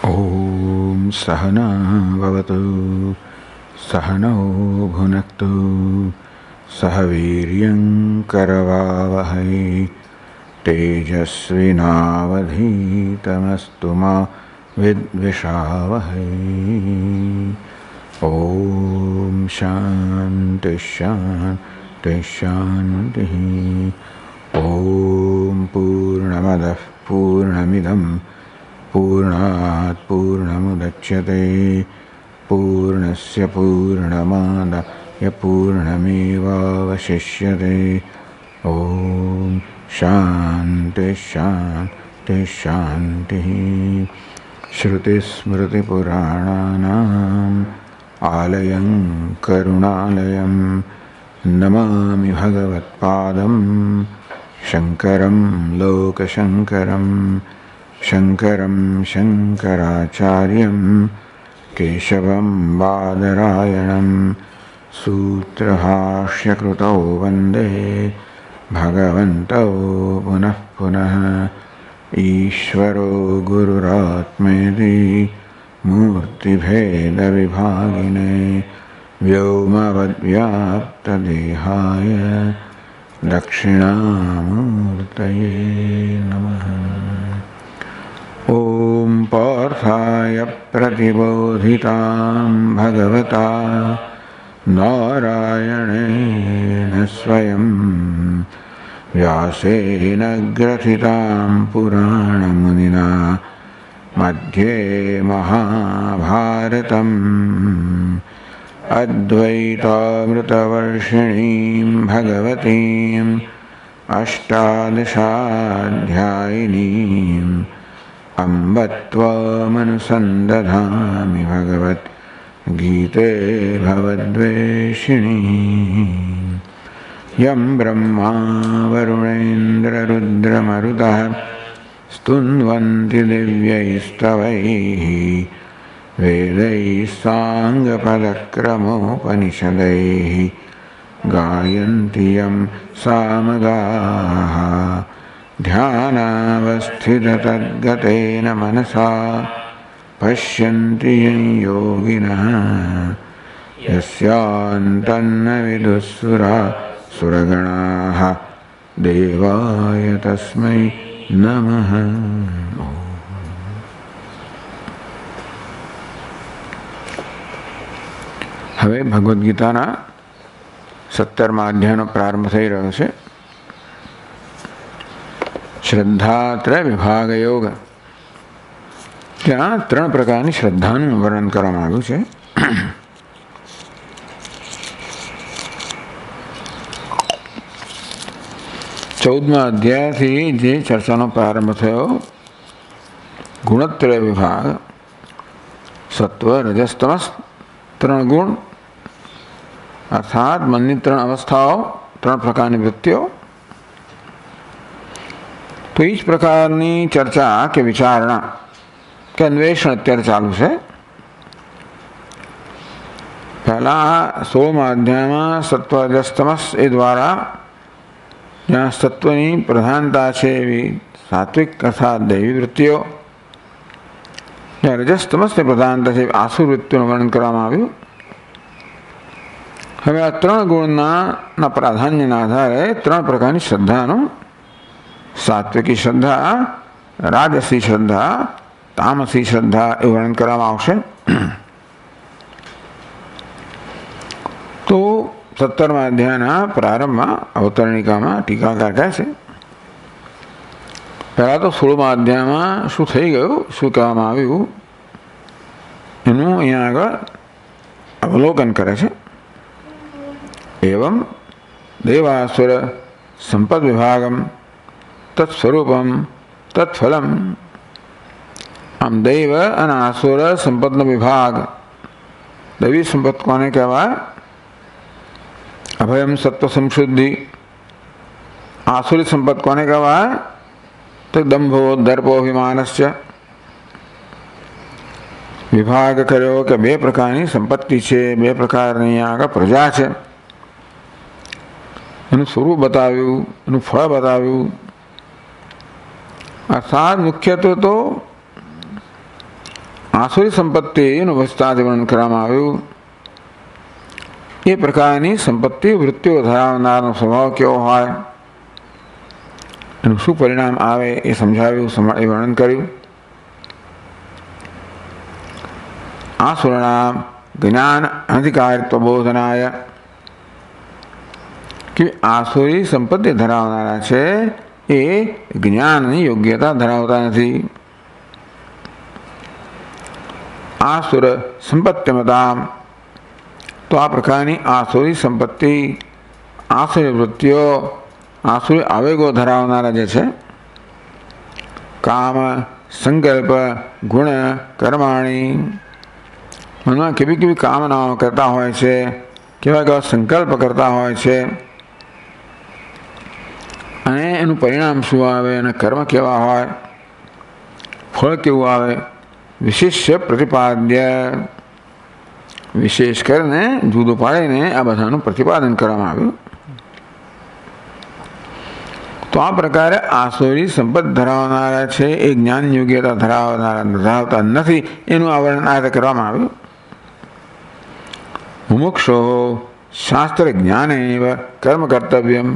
ॐ सहना भवतु सहनौ भुनक्तु सह वीर्यं करवावहै तेजस्विनावधीतमस्तु मा विद्विषावहै। ॐ शान्ति शान्ति शान्तिः। ॐ पूर्णमदः पूर्णमिदं पूर्णात् पूर्णमुदच्यते पूर्णस्य पूर्णमादाय पूर्णमेवावशिष्यते। ॐ शान्ति शान्ति शान्तिः। श्रुतिस्मृतिपुराणानाम् आलयं करुणालयं नमामि भगवत्पादं शङ्करं लोकशङ्करं शङ्करं शङ्कराचार्यं केशवं बादरायणं सूत्रभाष्यकृतौ वन्दे भगवन्तौ पुनः पुनः। ईश्वरो गुरुरात्मेति मूर्तिभेदविभागिने व्योमवद्व्याप्तदेहाय दक्षिणामूर्तये नमः। ॐ पार्थाय प्रतिबोधितां भगवता नारायणेन स्वयं व्यासेन ग्रथितां पुराणमुनिना मध्ये महाभारतम् अद्वैतामृतवर्षिणीं भगवतीम् अष्टादशाध्यायिनीम् अम्ब त्वामनुसन्दधामि भगवद्गीते भवद्वेषिणी। यं ब्रह्मा वरुणेन्द्ररुद्रमरुतः स्तुन्वन्ति दिव्यैस्तवैः वेदैः साङ्गपदक्रमोपनिषदैः गायन्ति यं सामगाः ध्यानावस्थिततद्गतेन मनसा पश्यन्ति यं योगिनः यस्यान्तन्न विदुःसुरासुरगणाः देवाय तस्मै नमः। હવે ભગવદ્ ગીતાના 17મા અધ્યાયનો પ્રારંભ થઈ રહ્યો છે. શ્રદ્ધાત્રય વિભાગ યોગ. ત્યાં 3 પ્રકારની શ્રદ્ધાનું વર્ણન કરવામાં આવ્યું છે. ચૌદમા અધ્યાયથી જે ચર્ચાનો પ્રારંભ થયો ગુણત્રય વિભાગ, સત્વ રજસ તમસ 3 ગુણ અર્થાત મનની 3 અવસ્થાઓ, 3 પ્રકારની વૃત્તિઓ. તો એ જ પ્રકારની ચર્ચા કે વિચારણા કે અન્વેષણ અત્યારે ચાલુ છે. પહેલાં 16મા અધ્યાયમાં સત્વ રજસ તમસ એ દ્વારા જ્યાં સત્વની પ્રધાનતા છે એવી સાત્વિક અર્થાત દૈવી વૃત્તિઓ, જ્યાં રજસ તમસની પ્રધાનતા છે એવી આસુર વૃત્તિઓનું વર્ણન કરવામાં આવ્યું. હવે આ 3 ગુણના પ્રાધાન્યના આધારે 3 પ્રકારની શ્રદ્ધાનું, સાત્વિકી શ્રદ્ધા, રાજસી શ્રદ્ધા, તામસી શ્રદ્ધા એ વર્ણન કરવામાં આવશે. તો 17મા અધ્યાયના પ્રારંભમાં અવતરણિકામાં ટીકાકાર કહે છે, પહેલાં તો 16મા અધ્યાયમાં શું થઈ ગયું, શું કહેવામાં આવ્યું એનું અહીંયા આગળ અવલોકન કરે છે. એવં દેવાસુર સંપદ વિભાગમ તત્સ્વરૂપમ તત્ફલમ. આમ દૈવ અને આસુર સંપદનો વિભાગ. દૈવી સંપદ કોને કહેવાય? અભયમ સત્વ સંશુદ્ધિ. આસુરી સંપદ કોને કહેવાય? તો દંભો દર્પોભિમાનસ્ય. વિભાગ કર્યો કે 2 પ્રકારની સંપત્તિ છે, 2 પ્રકારની આગળ પ્રજા છે. એનું સ્વરૂપ બતાવ્યું, એનું ફળ બતાવ્યું. અર્થાત મુખ્યત્વે તો આસુરી સંપત્તિનું વસ્તાથી વર્ણન કરવામાં આવ્યું. એ પ્રકારની સંપત્તિ વૃત્તિઓ ધરાવનારનો સ્વભાવ કેવો હોય, એનું શું પરિણામ આવે એ સમજાવ્યું, એ વર્ણન કર્યું. આસુરણામ જ્ઞાન અધિકારિત્વ બોધનાય, કે આસુરી સંપત્તિ ધરાવનારા છે એ જ્ઞાનની યોગ્યતા ધરાવતા નથી. આસુર સંપત્તિમતામ, તો આ પ્રકારની આસુરી સંપત્તિ, આસુરી વૃત્તિઓ, આસુરી આવેગો ધરાવનારા જે છે, કામ, સંકલ્પ, ગુણ, કર્માણી, મનમાં કેવી કેવી કામનાઓ કરતા હોય છે, કેવા કેવા સંકલ્પ કરતા હોય છે, અને એનું પરિણામ શું આવે, અને કર્મ કેવા હોય, ફળ કેવું આવે, વિશિષ્ય પ્રતિપાદ્ય, વિશેષ કરીને જુદું પાડીને આ બધાનું પ્રતિપાદન કરવામાં આવ્યું. તો આ પ્રકારે આસુરી સંપત્તિ ધરાવનારા છે એ જ્ઞાન યોગ્યતા ધરાવતા નથી, એનું આવરણ આ રીતે કરવામાં આવ્યું. મુમુક્ષો શાસ્ત્ર જ્ઞાનેવ કર્મ કર્તવ્યમ,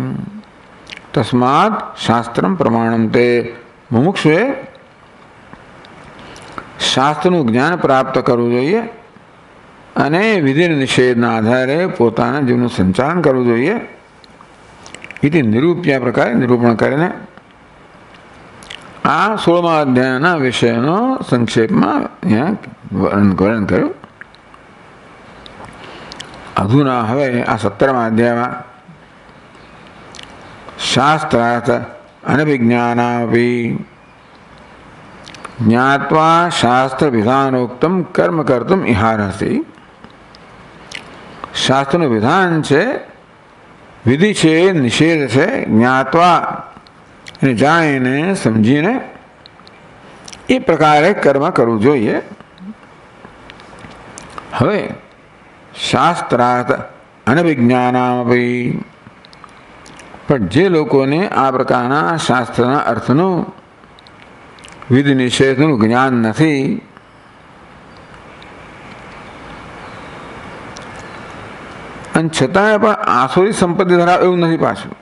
તસ્માત શાસ્ત્રમ પ્રમાણમ, તે મુમુક્ષુએ શાસ્ત્રનું જ્ઞાન પ્રાપ્ત કરવું જોઈએ અને વિધિ નિષેધના આધારે પોતાના જીવનનું સંચાલન કરવું જોઈએ. એથી નિરૂપ્યા પ્રકારે નિરૂપણ કરીને આ 16મા અધ્યાયના વિષયનો સંક્ષેપમાં અહીંયા વર્ણન કર્યું. અધુના હવે આ 17મા અધ્યાયમાં શાસ્ત્રાર્થ અનભિજ્ઞાનામપી જ્ઞાત્વા શાસ્ત્ર વિધાનોક્તમ કર્મ કર્તુમ ઇહારહસી, શાસ્ત્રનું વિધાન છે, વિધિ છે, નિષેધ છે, જ્ઞાત્વા એને જાણીને સમજીને એ પ્રકારે કર્મ કરવું જોઈએ. હવે શાસ્ત્રાર્થ અનભિજ્ઞાનામપી, પણ જે લોકોને આ પ્રકારના શાસ્ત્રના અર્થનું વિધિ નિષેધનું જ્ઞાન નથી, અને છતાંય પણ આસુરી સંપત્તિ ધરાવે એવું નથી. પાછું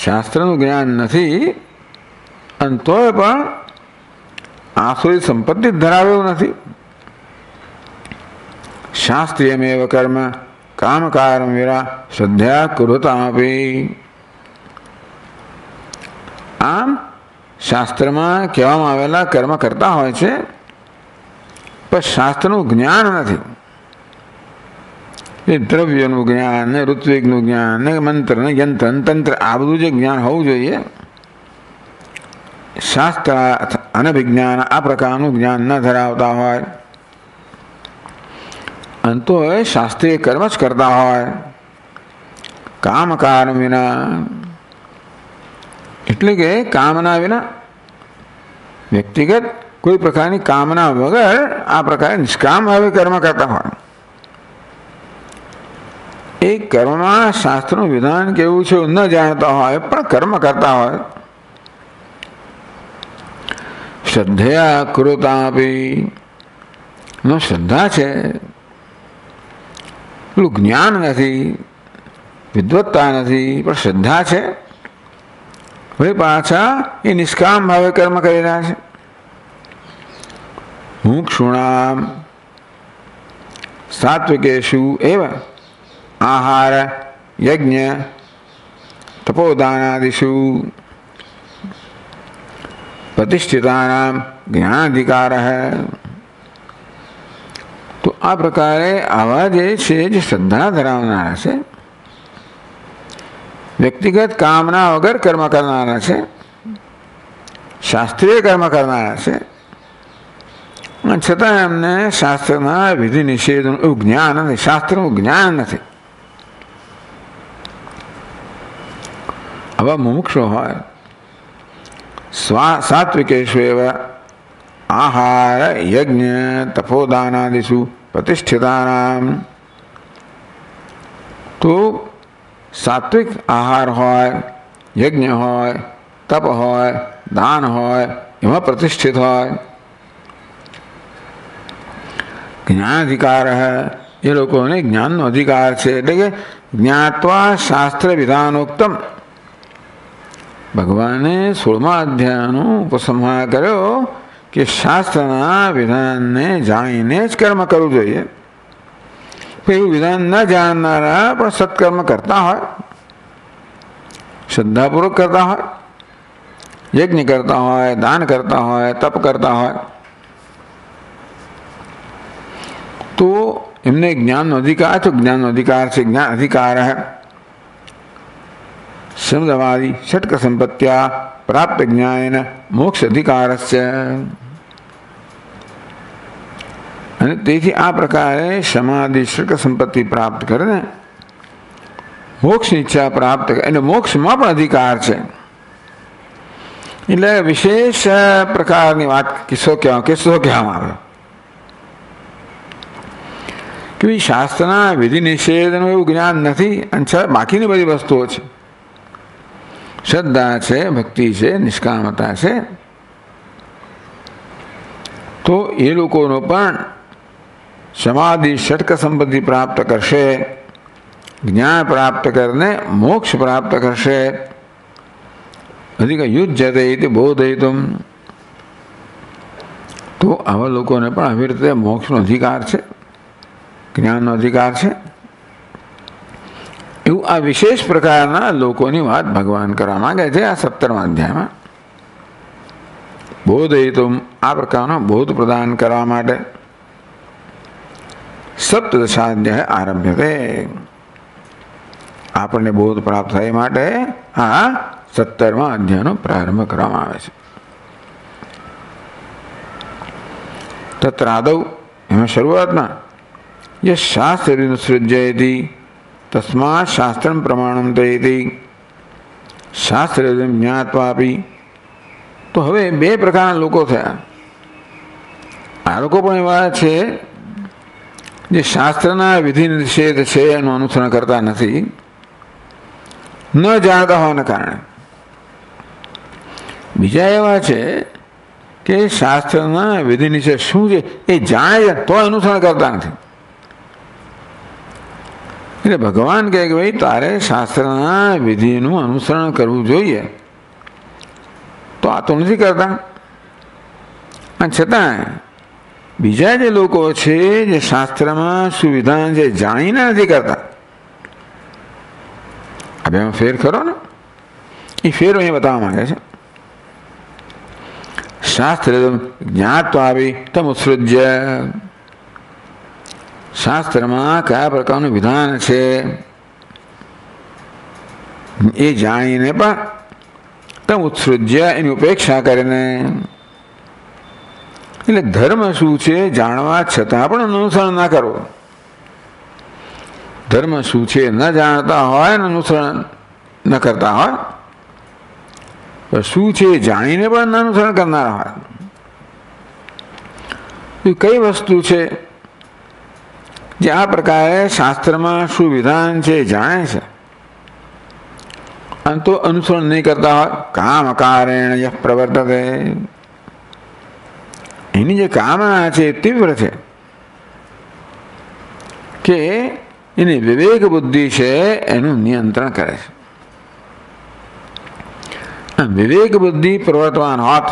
શાસ્ત્રનું જ્ઞાન નથી અને તોય પણ આસુરી સંપત્તિ ધરાવે એવું નથી. શાસ્ત્રીયમેવ કર્મ કામકારમ વિરા શ્રદ્ધા કુરુતામપી, આમ શાસ્ત્રમાં કહેવામાં આવેલા કર્મ કરતા હોય છે પણ શાસ્ત્રનું જ્ઞાન નથી. એ દ્રવ્યનું જ્ઞાન ને ઋત્વિકનું જ્ઞાન ને મંત્ર ને યંત્ર તંત્ર આ બધું જે જ્ઞાન હોવું જોઈએ, શાસ્ત્ર અનભિજ્ઞાન આ પ્રકારનું જ્ઞાન ન ધરાવતા હોય અને તો એ શાસ્ત્રીય કર્મ જ કરતા હોય કામકાર વિના, એટલે કે કામના વિના, વ્યક્તિગત કોઈ પ્રકારની કામના વગર આ પ્રકારે નિષ્કામ ભાવે કર્મ કરતા હોય. એ કર્મમાં શાસ્ત્રનું વિધાન કેવું છે ન જાણતા હોય પણ કર્મ કરતા હોય. શ્રદ્ધયા કુરુતામપી, નો શ્રદ્ધા છે, પેલું જ્ઞાન નથી, વિદ્વત્તા નથી, પણ શ્રદ્ધા છે. હવે પાછા એ નિષ્કામ ભાવે કર્મ કરી રહ્યા છે. મુક્ષુણામ સાત્વિકેશુ એવ આહાર યજ્ઞ તપોદાનાદિષુ પ્રતિષ્ઠિતાનામ જ્ઞાનાધિકાર હૈ. તો આ પ્રકારે આવા જે છે, જે શ્રદ્ધા ધરાવનારા છે, વ્યક્તિગત કામના વગર કર્મ કરનારા છે, શાસ્ત્રીય કર્મ કરનારા છે, છતાં એમને શાસ્ત્રના વિધિ નિષેધનું એવું જ્ઞાન નથી, શાસ્ત્રનું જ્ઞાન નથી. આવા મુમુક્ષો હોય સાત્વિકેશુ એવા આહાર યજ્ઞ તપોદાનાદિષુ પ્રતિષ્ઠિતાનામ, તો સાત્વિક આહાર હોય, યજ્ઞ હોય, તપ હોય, દાન હોય, એમાં પ્રતિષ્ઠિત હોય, જ્ઞાનાધિકાર એ લોકોને જ્ઞાનનો અધિકાર છે. એટલે કે જ્ઞાત્વા શાસ્ત્ર વિધાનોક્તમ, ભગવાને 16મા અધ્યાયનો ઉપસંહાર કર્યો કે શાસ્ત્રના વિધાનને જાણીને જ કર્મ કરવું જોઈએ. એવું વિધાન ન જાણનારા પણ સત્કર્મ કરતા હોય, શ્રદ્ધાપૂર્વક કરતા હોય, યજ્ઞ કરતા હોય, દાન કરતા હોય, તપ કરતા હોય, તો એમને જ્ઞાનનો અધિકાર છે. જ્ઞાનનો અધિકાર છે. જ્ઞાન અધિકાર શબ્દવાદી ષટક સંપત્ત્યા પ્રાપ્ત જ્ઞાન મોક્ષ અધિકાર છે. અને તેથી આ પ્રકારે સમાધિ ષટક સંપત્તિ પ્રાપ્ત કરે ને મોક્ષની ઈચ્છા પ્રાપ્ત કરે, એટલે મોક્ષમાં પણ અધિકાર છે. એટલે વિશેષ પ્રકારની વાત કિસ્સો કહેવામાં આવ્યો કે શાસ્ત્રના વિધિ નિષેધનું એવું જ્ઞાન નથી, અને બાકીની બધી વસ્તુઓ છે. શ્રદ્ધા છે, ભક્તિ છે, નિષ્કામતા છે, તો એ લોકોનો પણ સમાધિ ષટક સંપત્તિ પ્રાપ્ત કરશે, જ્ઞાન પ્રાપ્ત કરીને મોક્ષ પ્રાપ્ત કરશે. અધિક યુજ્યતે ઇતિ બોધયિતુમ, તો આવા લોકોને પણ આવી રીતે મોક્ષનો અધિકાર છે, જ્ઞાનનો અધિકાર છે. એવું આ વિશેષ પ્રકારના લોકોની વાત ભગવાન કરવા માંગે છે આ 17મા અધ્યાયમાં. બોધયિતુમ, આ પ્રકારનો બોધ પ્રદાન કરવા માટે સપ્તદશાધ્યાય આરભ્ય છે. આપણને બોધ પ્રાપ્ત થાય માટે આ 17મા અધ્યાયનો પ્રારંભ કરવામાં આવે છે. તત્રાદૌ, એમાં શરૂઆતમાં યહ શાસ્ત્રસૃજ્યતિ તસ્માત શાસ્ત્રમ પ્રમાણમ થયતિ શાસ્ત્ર જ્ઞાત્વાપી. તો હવે બે પ્રકારના લોકો થયા. આ લોકો પણ એવા છે જે શાસ્ત્રના વિધિ નિષેધ છે એનું અનુસરણ કરતા નથી, ન જાણતા હોવાના કારણે. બીજા એવા છે કે શાસ્ત્રના વિધિ નિષેધ શું છે એ જાણે છે તો અનુસરણ કરતા નથી. એટલે ભગવાન કહે કે ભાઈ તારે શાસ્ત્રના વિધિનું અનુસરણ કરવું જોઈએ, તો આ તો નથી કરતા. અને છતાં બીજા જે લોકો છે જે શાસ્ત્રમાં સુવિધાન છે જાણીને નથી કરતા, આ બેમાં ફેર ખરો ને? એ ફેર અહીંયા બતાવવા માંગે છે. શાસ્ત્ર જ્ઞાત્વા આવી તમ ઉત્સૃજ્ય, શાસ્ત્રમાં કયા પ્રકારનું વિધાન છે એ જાણીને પણ તમ ઉત્સૃજ્ય, એની ઉપેક્ષા કરીને. એટલે ધર્મ શું છે જાણવા છતાં પણ અનુસરણ ના કરવો. ધર્મ શું છે ન જાણતા હોય ને અનુસરણ ન કરતા હોય, શું છે જાણીને પણ અનુસરણ કરનારા હોય. કઈ વસ્તુ છે જે આ પ્રકારે શાસ્ત્રમાં શું વિધાન છે જાણે છે અને તો અનુસરણ નહીં કરતા હોય? કામ કારેણ યહ પ્રવર્તતે, એની જે કામના છે તીવ્ર છે કે એની વિવેક બુદ્ધિ છે એનું નિયંત્રણ કરે છે. વિવેક બુદ્ધિ પ્રવર્તવાન હોત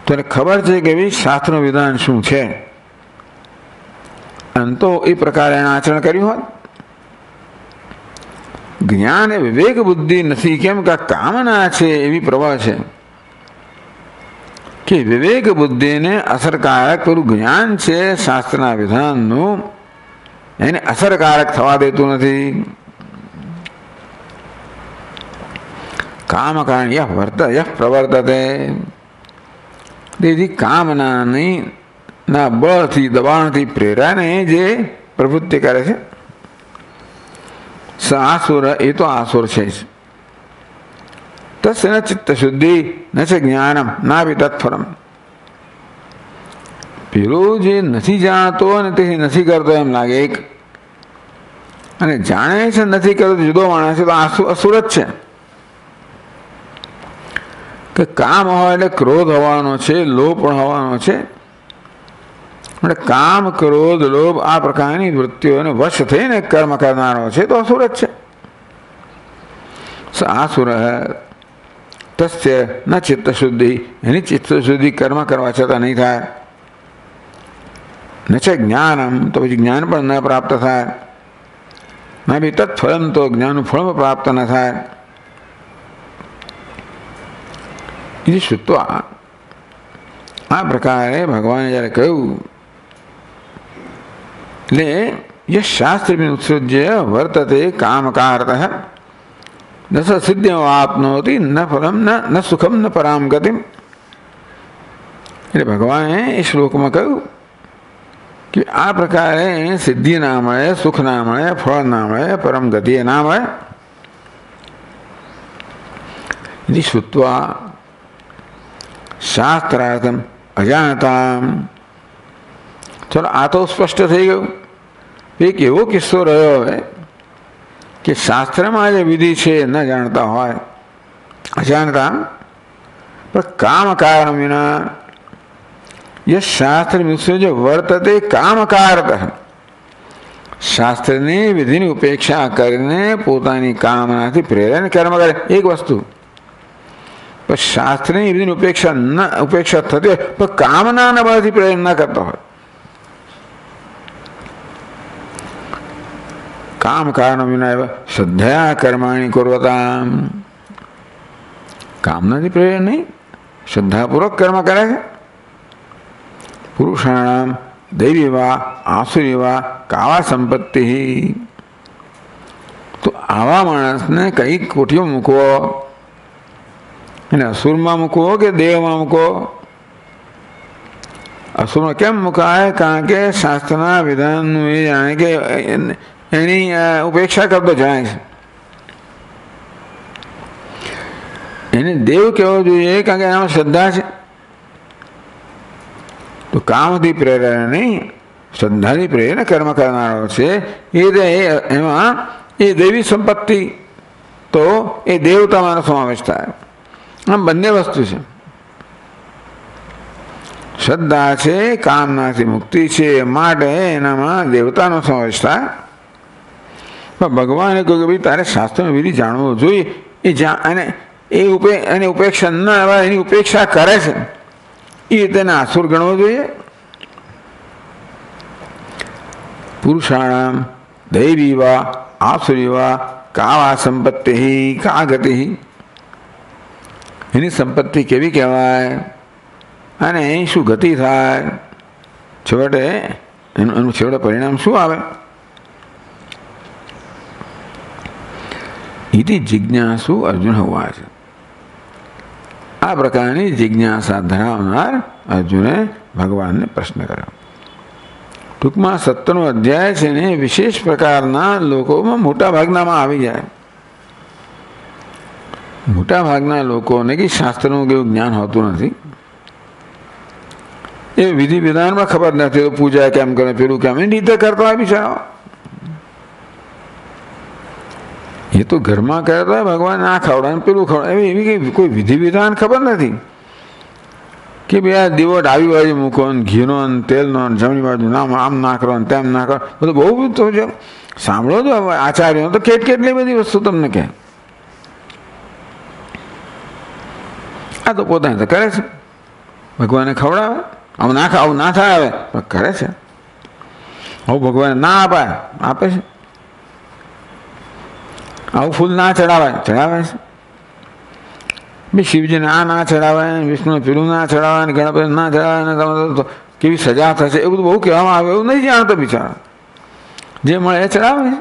તો એને ખબર છે કે ભાઈ શાસ્ત્રનું વિધાન શું છે, અને તો એ પ્રકારે એણે આચરણ કર્યું હોત. જ્ઞાન એ વિવેક બુદ્ધિ નથી, કેમ કે કામના છે એવી પ્રવાહ છે કે વિવેક બુદ્ધિને અસરકારક પેલું જ્ઞાન છે શાસ્ત્રના વિધાનનું, એને અસરકારક થવા દેતું નથી. કામ કારણ યહ પ્રવર્તતે, તેથી કામનાની ના બળથી દબાણથી પ્રેરાને જે પ્રવૃત્તિ કરે છે સ આસુર, એ તો આસુર છે જ. તસ્ય ન ચિત્ત શુદ્ધિ ન છે જ્ઞાનમ નાભી તત્ફરમ. પેલો જે નથી જાણતો અને તેથી નથી કરતો એમ લાગે એક, અને જાણે છે નથી કરતો જુદો માણસ છે, તો અસુર જ છે. કે કામ હોય એટલે ક્રોધ હોવાનો છે, લોભ પણ હોવાનો છે, એટલે કામ, ક્રોધ, લોભ આ પ્રકારની વૃત્તિઓને વશ થઈને કર્મ કરનારો છે તો અસુર જ છે. આસુર તસ્ય ન ચિત્તશુદ્ધિ, એની ચિત્તશુદ્ધિ કર્મ કરવા છતાં નહીં થાય. ન છે જ્ઞાનમ, તો પછી જ્ઞાન પણ ન પ્રાપ્ત થાય. ના બી તત્ફલમ, તો જ્ઞાનનું ફળ પ્રાપ્ત ન થાય. એ શ્રુત્વા, આ પ્રકારે ભગવાને જ્યારે કહ્યું, એટલે યશ શાસ્ત્ર ઉત્સૃજ્ય વર્તતે કામકારત દસ સિદ્ધિઓ આપનોતી ન ફલમ ન સુખમ ન પરામ ગતિમ. એટલે ભગવાને એ શ્લોકમાં કહ્યું કે આ પ્રકારે સિદ્ધિ ના મળે, સુખ ના મળે, ફળ ના મળે, પરમ ગતિ ના મળે. એ શ્રુત્વા શાસ્ત્રાર્થમ અજાણતામ. ચલો, આ તો સ્પષ્ટ થઈ ગયું. એક એવો કિસ્સો રહ્યો હોય કે શાસ્ત્રમાં જે વિધિ છે ન જાણતા હોય, અજાણતા, પણ કામ કારણ વિના યશ શાસ્ત્ર વિસર્જ વર્તતે કામકારત, શાસ્ત્રની વિધિની ઉપેક્ષા કરીને પોતાની કામનાથી પ્રેરણ કર્મ કરે. એક વસ્તુ, પણ શાસ્ત્રની વિધિની ઉપેક્ષા થતી હોય પણ કામનાના બળથી પ્રેરણ ન કરતો હોય. કામ કારણ વિના એવા શ્રદ્ધયા કર્માણી કુર્વતામ, કામનાથી પ્રેરણ નહીં, શ્રદ્ધાપૂર્વક કર્મ કરે છે. પુરુષાણામ દૈવી વા આસુરી વા કાવા સંપત્તિ. તો આવા માણસને કઈ કોઠીઓ મૂકવો, એને અસુરમાં મૂકવો કે દેવમાં મૂકવો? અસુરમાં કેમ મુકાય? કારણ કે શાસ્ત્રના વિધાનનું એ જાણે કે એની ઉપેક્ષા કરતો જાય છે. એને દેવ કહેવો જોઈએ કારણ કે એનામાં શ્રદ્ધા છે. તો કામથી પ્રેરણ નહીં, શ્રદ્ધાથી પ્રેરણ કર્મ કરનારો છે. એમાં એ દેવી સંપત્તિ, તો એ દેવતામાંનો સમાવેશ થાય. આમ બંને વસ્તુ છે. શ્રદ્ધા છે, કામનાથી મુક્તિ છે, માટે એનામાં દેવતાનો સમાવેશ થાય. પણ ભગવાને કહ્યું કે ભાઈ તારે શાસ્ત્રનો વિધિ જાણવો જોઈએ. એને ઉપેક્ષા ન એની ઉપેક્ષા કરે છે એ તેને આસુર ગણવો જોઈએ. પુરુષાણામ દૈવી વા આસુરી વા કાવા સંપત્તિ કા ગતિ. એની સંપત્તિ કેવી કહેવાય અને શું ગતિ થાય? છેવટે એનું છેવટે પરિણામ શું આવે? ઇતિ જિજ્ઞાસુ અર્જુન હોવા છે. આ પ્રકારની જિજ્ઞાસા ધરાવનાર અર્જુને ભગવાનને પ્રશ્ન કર્યો. ટૂંકમાં 17નો અધ્યાય છે ને વિશેષ પ્રકારના લોકોમાં મોટા ભાગનામાં આવી જાય. મોટા ભાગના લોકોને કે શાસ્ત્રનું કેવું જ્ઞાન હોતું નથી, એ વિધિ વિધાનમાં ખબર નથી. તો પૂજા કેમ કરે, પેલું કેમ, એની રીતે કરતા હોય બિચારા. એ તો ઘરમાં કરતા હોય, ભગવાન આ ખવડાવે પેલું ખવડાવે, એવી કોઈ વિધિ વિધાન ખબર નથી કે ભાઈ આ દીવો ડાબી બાજુ મૂકો, ઘીનો તેલનો જમણી બાજુ આમ ના કરો ને તેમ ના કરો. બધું બહુ બધું તો છે. સાંભળો તો આચાર્યો તો કેટલી બધી વસ્તુ તમને કહે. આ તો પોતાને તો કરે છે. ભગવાને ખવડાવે, આવું ના થાય હવે પણ કરે છે. આવું ભગવાને ના આપે છે. આવું ફૂલ ના ચડાવે છે. શિવજીને આ ના ચડાવે, વિષ્ણુ પેલું ના ચડાવે, ગણપતિ ના ચડાવે, તમે તો કેવી સજા થશે એ બધું બહુ કહેવામાં આવે. એવું નહીં જાણતો બિચારા. જે મળે એ ચડાવે છે,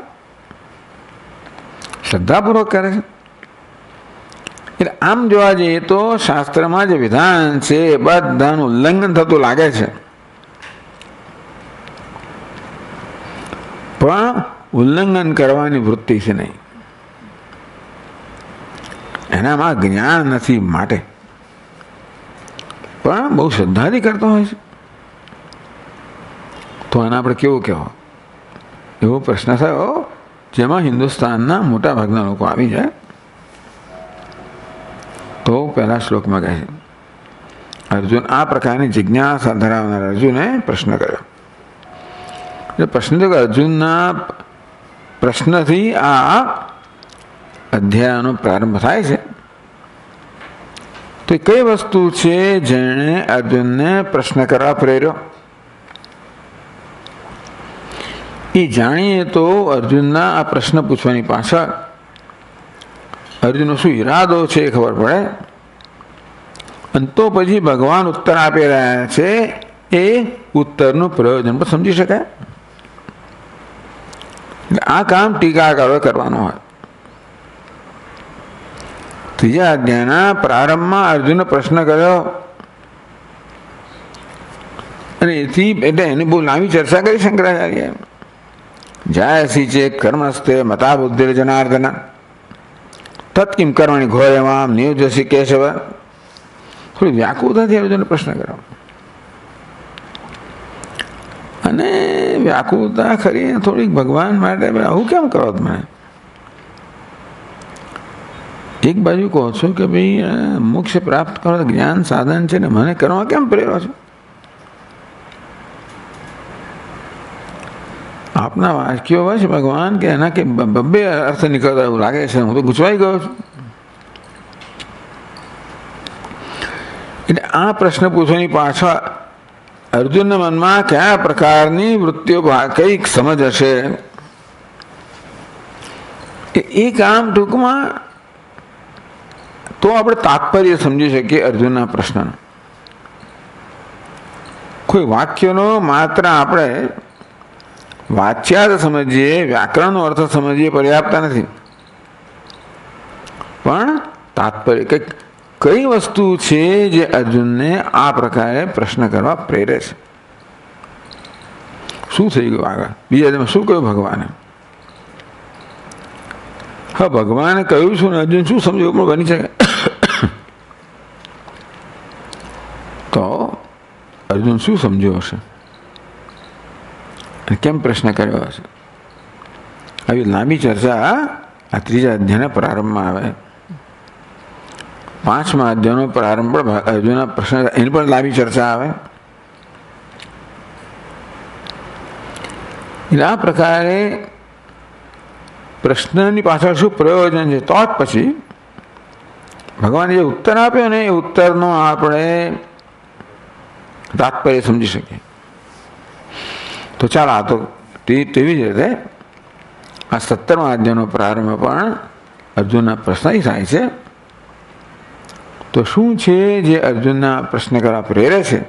શ્રદ્ધાપૂર્વક કરે છે. એટલે આમ જોવા જઈએ તો શાસ્ત્રમાં જે વિધાન છે એ બધાનું ઉલ્લંઘન થતું લાગે છે, પણ ઉલ્લંઘન કરવાની વૃત્તિ છે નહીં. એનામાં જ્ઞાન નથી માટે, પણ બહુ શ્રદ્ધાથી કરતો હોય છે. તો આને આપણે કેવું કહેવો? એવો પ્રશ્ન થયો જેમાં હિન્દુસ્તાનના મોટા ભાગના લોકો આવી જાય. તો પહેલા શ્લોકમાં કહે છે અર્જુન આ પ્રકારની જિજ્ઞાસા ધરાવનાર અર્જુને પ્રશ્ન કર્યો. એટલે પ્રશ્ન તો અર્જુનના પ્રશ્નથી આ અધ્યાયનો પ્રારંભ થાય છે. તો કઈ વસ્તુ છે જેણે અર્જુનને પ્રશ્ન કરવા પ્રેર્યો એ જાણીએ તો અર્જુનના આ પ્રશ્ન પૂછવાની પાછળ અર્જુનનો શું ઈરાદો છે એ ખબર પડે. અને તો પછી ભગવાન ઉત્તર આપી રહ્યા છે એ ઉત્તરનું પ્રયોજન પણ સમજી શકાય. આ કામ ટીકાકારોએ કરવાનું હોય. ત્રીજા અધ્યાયના પ્રારંભમાં અર્જુને પ્રશ્ન કર્યો અને એટલે એની બહુ લાંબી ચર્ચા કરી શંકરાચાર્ય. જાયસી ચેત કર્મસ્તે મતા બુદ્ધિર જનાર્દન તત્કિમ કર્મણી ઘોયમામ નિયુજસી કેશવ. થોડી વ્યાકુળતાથી અર્જુને પ્રશ્ન કર્યો અને વ્યાકુળતા ખરી થોડીક ભગવાન માટે આવું કેમ કરો તમે? એક બાજુ કહો છો કે ભાઈ મોક્ષ પ્રાપ્ત કરો જ્ઞાન સાધન છે ને મને કરવા કેમ પ્રેરો છો? આપના વાક્યો હોય છે ભગવાન કે એના કે બબ્બે અર્થ નીકળતા એવું લાગે છે. હું તો ગૂંચવાઈ ગયો છું. એટલે આ પ્રશ્ન પૂછવાની પાછળ અર્જુનના મનમાં કયા પ્રકારની વૃત્તિઓ કઈક સમજ હશે એ કામ ટૂંકમાં તો આપણે તાત્પર્ય સમજી શકીએ અર્જુનના પ્રશ્નનો. કોઈ વાક્યનો માત્ર આપણે વાચ્યાર્થ સમજીએ, વ્યાકરણનો અર્થ સમજીએ પર્યાપ્ત નથી, પણ તાત્પર્ય કઈ વસ્તુ છે જે અર્જુનને આ પ્રકારે પ્રશ્ન કરવા પ્રેરે છે. શું થઈ ગયું આગળ? બીજા શું કહ્યું ભગવાને? હા, ભગવાને કહ્યું શું ને અર્જુન શું સમજ્યું પણ બની શકે. તો અર્જુન શું સમજ્યો હશે અને કેમ પ્રશ્ન કર્યો હશે? આવી લાંબી ચર્ચા આ ત્રીજા અધ્યાયના પ્રારંભમાં આવે. પાંચમા અધ્યાયનો પ્રારંભ પણ અર્જુનના પ્રશ્ન એની પણ લાંબી ચર્ચા આવે. એટલે આ પ્રકારે પ્રશ્નની પાછળ શું પ્રયોજન છે તો જ પછી ભગવાને જે ઉત્તર આપ્યો ને એ ઉત્તરનો આપણે તાત્પર્ય સમજી શકીએ. તો ચાલો, આ તો તેવી જ રીતે આ 17મા અધ્યાયનો પ્રારંભ પણ અર્જુનના પ્રશ્નથી થાય છે. તો શું છે જે અર્જુનના પ્રશ્ન કરવા પ્રેરે છે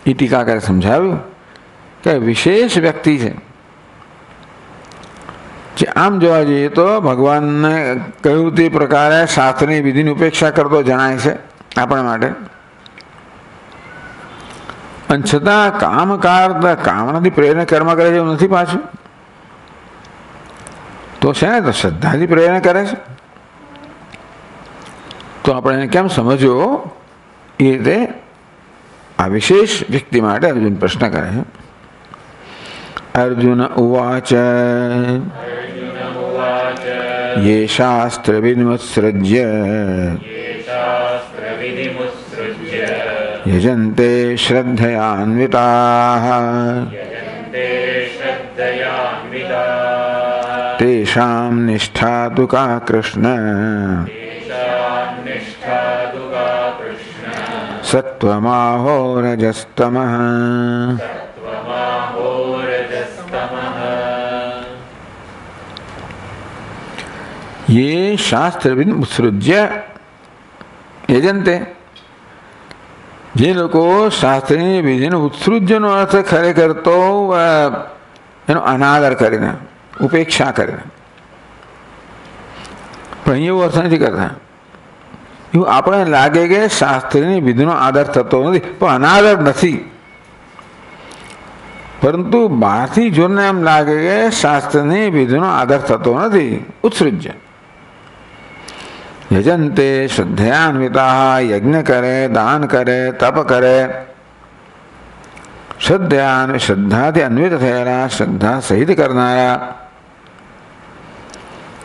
એ ટીકાકારે સમજાવ્યું કે વિશેષ વ્યક્તિ છે જે આમ જોવા જઈએ તો ભગવાનને કહ્યું તે પ્રકારે શાસ્ત્રની વિધિની ઉપેક્ષા કરતો જણાય છે આપણા માટે. અને છતાં કામનાથી પ્રેરણા કર્મ કરે છે એવું નથી પાછું. તો છે ને, તો શ્રદ્ધાથી પ્રેરણા કરે છે. તો આપણે એને કેમ સમજવો એ રીતે આ વિશેષ વ્યક્તિ માટે અર્જુન પ્રશ્ન કરે છે. અર્જુન ઉવાચ યે શાસ્ત્ર વિધિમુત્સૃજ્ય યજન્તે શ્રદ્ધયાન્વિતાઃ તેષાં નિષ્ઠા તુ કા કૃષ્ણ સત્વમાહો રજસ્તમઃ. યે શાસ્ત્રવિદ ઉત્સૃજ્ય યજન્તે, જે લોકો શાસ્ત્રની વિધિનો ઉત્સૃજ્યનો અર્થ ખરેખર તો એનો અનાદર કરીને, ઉપેક્ષા કરીને, પણ અહીં એવો અર્થ નથી કરતા. એવું આપણે લાગે કે શાસ્ત્રની વિધિનો આદર થતો નથી, પણ અનાદર નથી. પરંતુ બહારથી જોઈને એમ લાગે કે શાસ્ત્રની વિધિનો આદર થતો નથી. ઉત્સૃજ્ય યજન્તે શ્રદ્ધયાન્વિતા, યજ્ઞ કરે, દાન કરે, તપ કરે, શ્રદ્ધાથી અન્વિત થયેલા, શ્રદ્ધા સહિત કરનારા.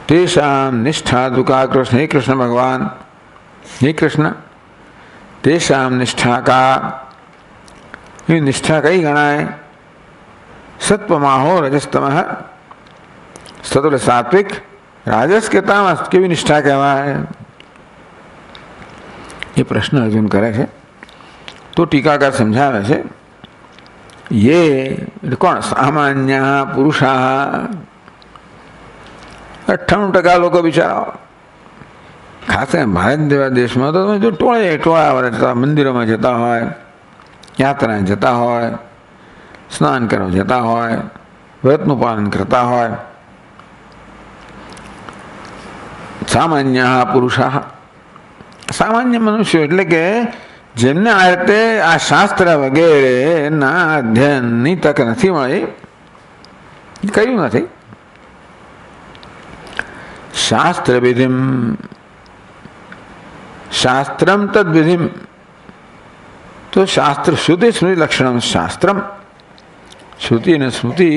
તેષામ નિષ્ઠા તુ કા કૃષ્ણ, હે કૃષ્ણ ભગવાન, હે કૃષ્ણ, તેષામ નિષ્ઠા કા, એ નિષ્ઠા કઈ ગણાય? સત્વમાહો રજસ્તમ, સત્વ એટલે સાત્વિક, રાજસ કે તામસ, કેવી નિષ્ઠા કહેવાય? એ પ્રશ્ન અર્જુન કરે છે. તો ટીકાકાર સમજાવે છે, યે એટલે કોણ? સામાન્ય પુરુષા, 98% લોકો બિચારા, ખાસ ભારત જેવા દેશમાં તો તમે જો ટોળા મંદિરોમાં જતા હોય, યાત્રાએ જતા હોય, સ્નાન કરવા જતા હોય, વ્રતનું પાલન કરતા હોય. સામાન્ય પુરુષા, સામાન્ય મનુષ્યો એટલે કે જેમને આ રીતે આ શાસ્ત્ર વગેરેના અધ્યયનની તક નથી મળી, કર્યું નથી. શાસ્ત્ર વિધિમ, શાસ્ત્રમ તદ વિધિમ, તો શાસ્ત્ર શ્રુતિ સ્મૃતિ લક્ષણમ શાસ્ત્રમ, શ્રુતિ અને સ્મૃતિ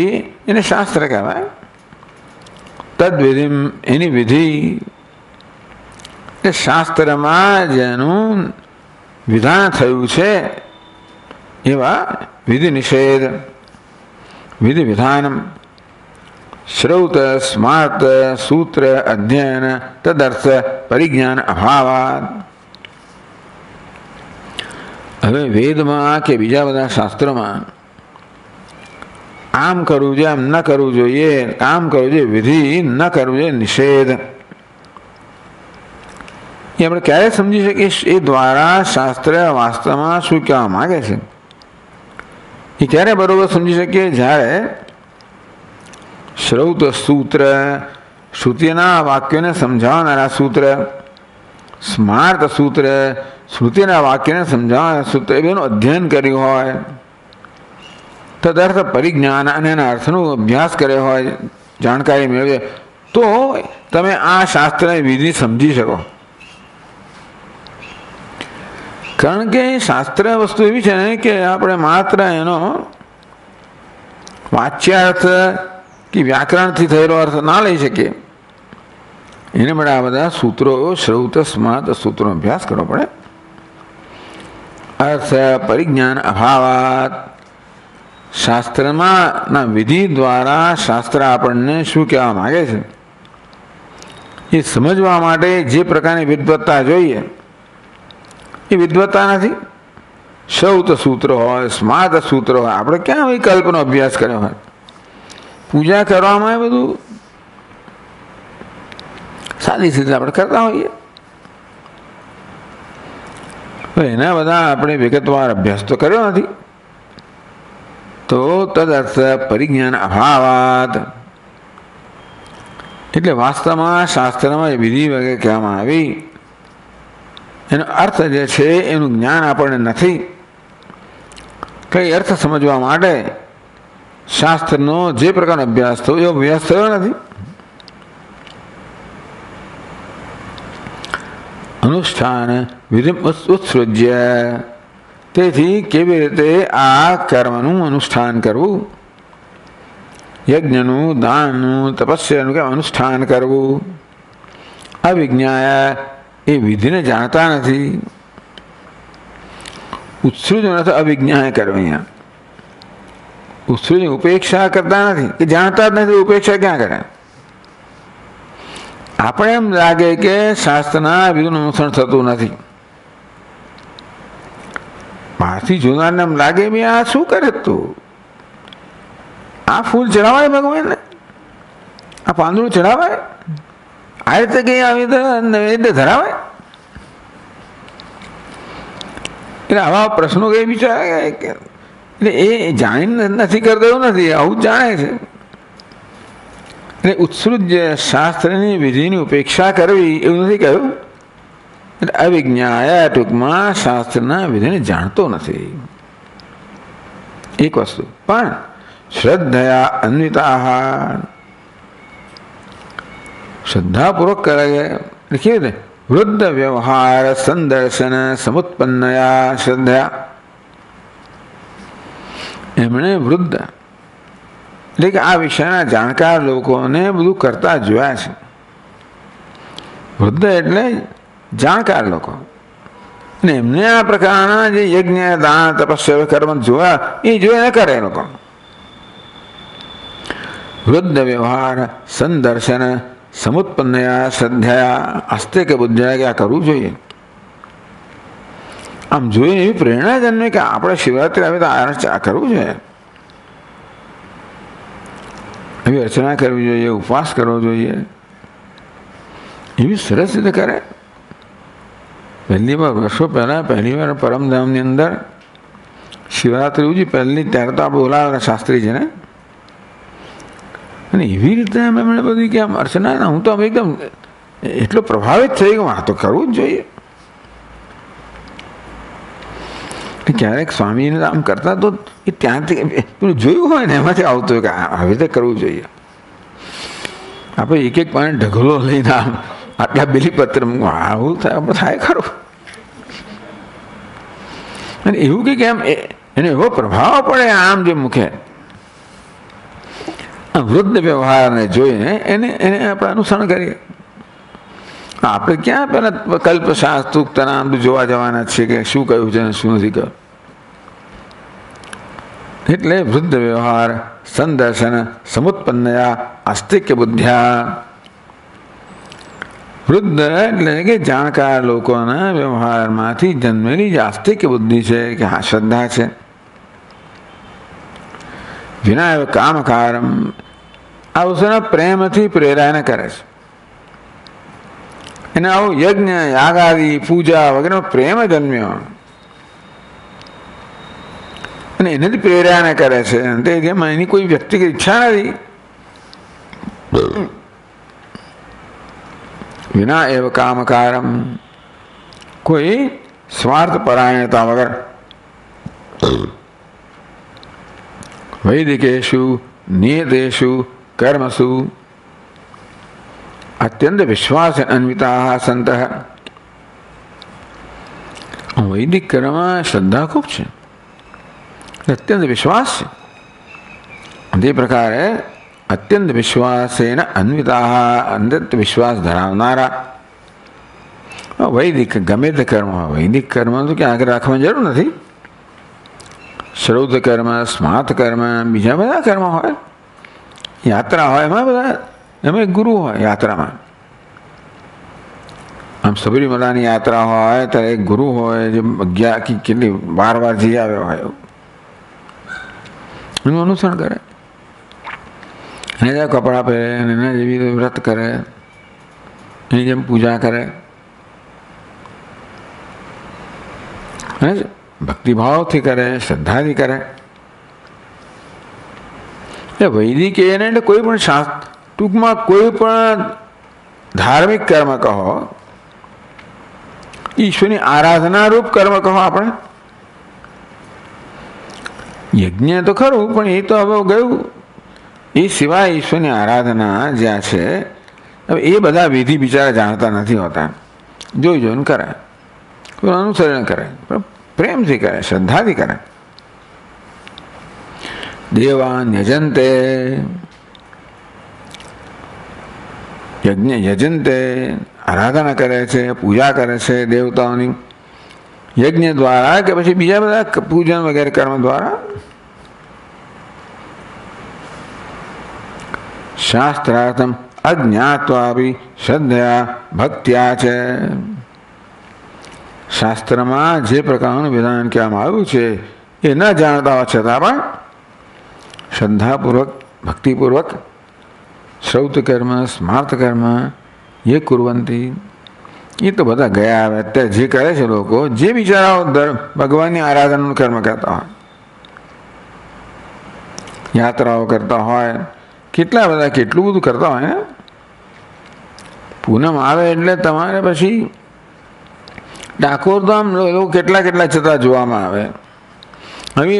એને શાસ્ત્ર કહેવાય. તદ વિધિમ એની વિધિ, એ શાસ્ત્રમાં જેનું વિધાન થયું છે એવા વિધિ નિષેધ, વિધિ વિધાનમ, શ્રૌત સ્માર્ત સૂત્ર અધ્યયન તદર્થ પરિજ્ઞાન અભાવાત. હવે વેદમાં કે બીજા બધા શાસ્ત્રોમાં આમ કરવું જોઈએ, આમ ન કરવું જોઈએ, કામ કરવું જોઈએ વિધિ, ન કરવું જોઈએ નિષેધ, એ આપણે ક્યારે સમજી શકીએ? એ દ્વારા શાસ્ત્ર વાસ્તવમાં શું કહેવા માગે છે એ ક્યારે બરોબર સમજી શકીએ? જ્યારે શ્રૌત સૂત્ર, શ્રુતિના વાક્યોને સમજાવનારા સૂત્ર, સ્માર્ત સૂત્ર, શ્રુતિના વાક્યને સમજાવનારા સૂત્ર, એ બેનું અધ્યયન કર્યું હોય, તદર્થ પરિજ્ઞાન અને એના અર્થનો અભ્યાસ કર્યો હોય, જાણકારી મેળવે, તો તમે આ શાસ્ત્રની વિધિ સમજી શકો. કારણ કે શાસ્ત્ર વસ્તુ એવી છે ને કે આપણે માત્ર એનો વાચ્યાર્થ કે વ્યાકરણથી થયેલો અર્થ ના લઈ શકીએ. એને માટે આ બધા સૂત્રો, શ્રૌત સ્માર્ત સૂત્રોનો અભ્યાસ કરવો પડે. અર્થ પરિજ્ઞાન અભાવાત, શાસ્ત્રમાં ના વિધિ દ્વારા શાસ્ત્ર આપણને શું કહેવા માગે છે એ સમજવા માટે જે પ્રકારની વિદ્વત્તા જોઈએ એ વિદ્વત્તા નથી. શ્રૌત સૂત્ર હોય, સ્માર્ત સૂત્ર હોય, આપણે ક્યાં વિકલ્પનો અભ્યાસ કર્યો હોય? પૂજા કરવામાં એ બધું સાદી રીતે આપણે કરતા હોઈએ, એના બધા આપણે વિગતવાર અભ્યાસ તો કર્યો નથી. તો તદર્થ પરિજ્ઞાન અભાવાત, એટલે વાસ્તવમાં શાસ્ત્રમાં જે વિધિ વગેરે કહેવામાં આવી એનો અર્થ જે છે એનું જ્ઞાન આપણને નથી. કઈ અર્થ સમજવા માટે શાસ્ત્રનો જે પ્રકારનો અભ્યાસ થયો એવો અભ્યાસ થયો નથી. અનુષ્ઠાન વિધિ ઉત્સૃજ્ય, તેથી કેવી રીતે આ કર્મનું અનુષ્ઠાન કરવું, યજ્ઞનું, દાનનું, તપસ્યાનું કે અનુષ્ઠાન કરવું, અવિજ્ઞાય એ વિધિને જાણતા નથી. ઉત્સૃજ નથી, અવિજ્ઞાય કરવું. અહીંયા ઉત્સૃજ ઉપેક્ષા કરતા નથી કે જાણતા જ નથી, ઉપેક્ષા ક્યાં કરે? આપણે એમ લાગે કે શાસ્ત્રના વિધિનું અનુસરણ થતું નથી. બહારથી જોનારને એમ લાગે ભાઈ આ શું કરે, તું આ ફૂલ ચડાવાય ભગવાનને, આ પાંદડું ચડાવાય, આ રીતે કઈ આવી નૈવેદ્ય ધરાવાય. એટલે આવા પ્રશ્નો કઈ વિચારે એટલે એ જાણીને નથી કરતો એવું નથી, આવું જ જાણે છે. એટલે ઉત્સૃજ શાસ્ત્રની વિધિની ઉપેક્ષા કરવી એવું નથી કહ્યું. એટલે અવિજ્ઞાય ટૂંકમાં શાસ્ત્રના વિધિને જાણતો નથી, એક વસ્તુ. પણ શ્રદ્ધયા અન્વિતા, શ્રદ્ધાપૂર્વક કરે છે. કેવી રીતે? વૃદ્ધ વ્યવહાર સંદર્શન સમુત્પન્નયા શ્રદ્ધયા, એમણે વૃદ્ધ એટલે કે આ વિષયના જાણકાર લોકોને બધું કરતા જોયા છે. વૃદ્ધ એટલે જાણકાર લોકો, અને એમને આ પ્રકારના જે યજ્ઞ દાન તપસ્યા કર્મ જોયા એ જોઈને કરે લોકો. વૃદ્ધ વ્યવહાર સંદર્શન સમુત્પન્નયા શ્રદ્ધયા આસ્તે કે બુદ્ધયા કે આ કરવું જોઈએ. આમ જોઈને એવી પ્રેરણા જન્મે કે આપણે શિવરાત્રિ આવે તો આ કરવું જોઈએ, એવી અર્ચના કરવી જોઈએ, ઉપવાસ કરવો જોઈએ. એવી સરસ રીતે કરે. પહેલી વાર વર્ષો પહેલાં પહેલી વાર પરમધામની અંદર શિવરાત્રિ ઉજી પહેલી ત્યારે તો આપણે બોલાવેલા શાસ્ત્રીજીને, અને એવી રીતે એમણે બધી કે આમ અર્ચના હું તો આમ એકદમ એટલો પ્રભાવિત થઈ ગયો, આ તો કરવું જ જોઈએ. ક્યારેક સ્વામીને આમ કરતા તો એ ત્યાંથી પેલું જોયું હોય ને એમાંથી આવતું હોય કે આવી રીતે કરવું જોઈએ. આપણે એક એક પાણી ઢગલો લઈને આમ આટલા બિલીપત્ર આવું થાય ખરું. અને એવું કંઈક એમ એને એવો પ્રભાવ પડે આમ જે મુખે વૃદ્ધ વ્યવહારને જોઈને એને આપણે અનુસરણ કરીએ. આપણે ક્યાં પેલા કલ્પશાસ્ત્રોક્તના આમ જોવા જવાના છીએ કે શું કહ્યું છે અને શું નથી કહ્યું. એટલે વૃદ્ધ વ્યવહાર સંદર્શન સમુત્પન્નયા આસ્તિક્ય બુદ્ધ્યા. વૃદ્ધ એટલે કે જાણકાર લોકોના વ્યવહારમાંથી જન્મેલી જે આસ્તિક્ય બુદ્ધિ છે કે હા શ્રદ્ધા છે. વિના કામકારમ આ વસ્તુના પ્રેમથી પ્રેરાને કરે છે. એને આવું યજ્ઞ યાગાદી પૂજા વગેરે પ્રેમ જન્મ્યો અને એનાથી પ્રેરાને કરે છે. જેમાં એની કોઈ વ્યક્તિગત ઈચ્છા નથી. વિના એવ કામકારમ કોઈ સ્વાર્થ પરાયણતા વગર વૈદિકેશુ નિયતેશુ કર્મસુ અત્યંત વિશ્વાસ અન્વિતા સંત. વૈદિક કર્મમાં શ્રદ્ધા ખૂબ છે, અત્યંત વિશ્વાસ છે. તે પ્રકારે અત્યંત વિશ્વાસેન અન્વિતા અંતત વિશ્વાસ ધરાવનારા વૈદિક ગમે તે કર્મ હોય. વૈદિક કર્મ તો ક્યાં આગળ રાખવાની જરૂર નથી. શ્રૌત કર્મ, સ્માર્ત કર્મ, બીજા બધા કર્મ હોય, યાત્રા હોય, એમાં બધા એમાં ગુરુ હોય. યાત્રામાં આમ સબરીમલાની યાત્રા હોય ત્યારે એક ગુરુ હોય જે 11 કેટલી 12 વાર જઈ આવ્યો હોય, એનું અનુસરણ કરે. એને જેવા કપડાં પહેરે, એના જેવી વ્રત કરે, એની જેમ પૂજા કરે, ભક્તિભાવથી કરે, શ્રદ્ધાથી કરે. એ વૈદિક એને એટલે કોઈ પણ શાસ્ત્ર, ટૂંકમાં કોઈ પણ ધાર્મિક કર્મ કહો, ઈશ્વરની આરાધના રૂપ કર્મ કહો. આપણે યજ્ઞ તો ખરું પણ એ તો હવે ગયું. એ સિવાય ઈશ્વરની આરાધના જ્યાં છે હવે એ બધા વિધિ બિચારા જાણતા નથી હોતા. જોઈ જોઈને કરે, કોઈ અનુસરણ કરે, પ્રેમથી કરે, શ્રદ્ધાથી કરે. દેવાન યજંતે યજંતે આરાધના કરે છે, પૂજા કરે છે દેવતાઓની યજ્ઞ દ્વારા કે પછી બીજા બધા પૂજન વગેરે કર્મ દ્વારા. શાસ્ત્રાર્થમ અજ્ઞાત્વાપી શ્રદ્ધયા ભક્ત્યા છે. શાસ્ત્રમાં જે પ્રકારનું વિધાન કહેવામાં આવ્યું છે એ ન જાણતા હોવા છતાં પણ શ્રદ્ધાપૂર્વક ભક્તિપૂર્વક શ્રૌત કર્મ સ્માર્ત કર્મ એ કુર્વંતી. એ તો બધા ગયા આવે અત્યારે જે કરે છે લોકો, જે બિચારાઓ ભગવાનની આરાધનાનું કર્મ કરતા હોય, યાત્રાઓ કરતા હોય, કેટલા બધા કેટલું બધું કરતા હોય ને. પૂનમ આવે એટલે તમારે પછી ડાકોર તો આમ લોકો કેટલા જતા જોવામાં આવે. હવે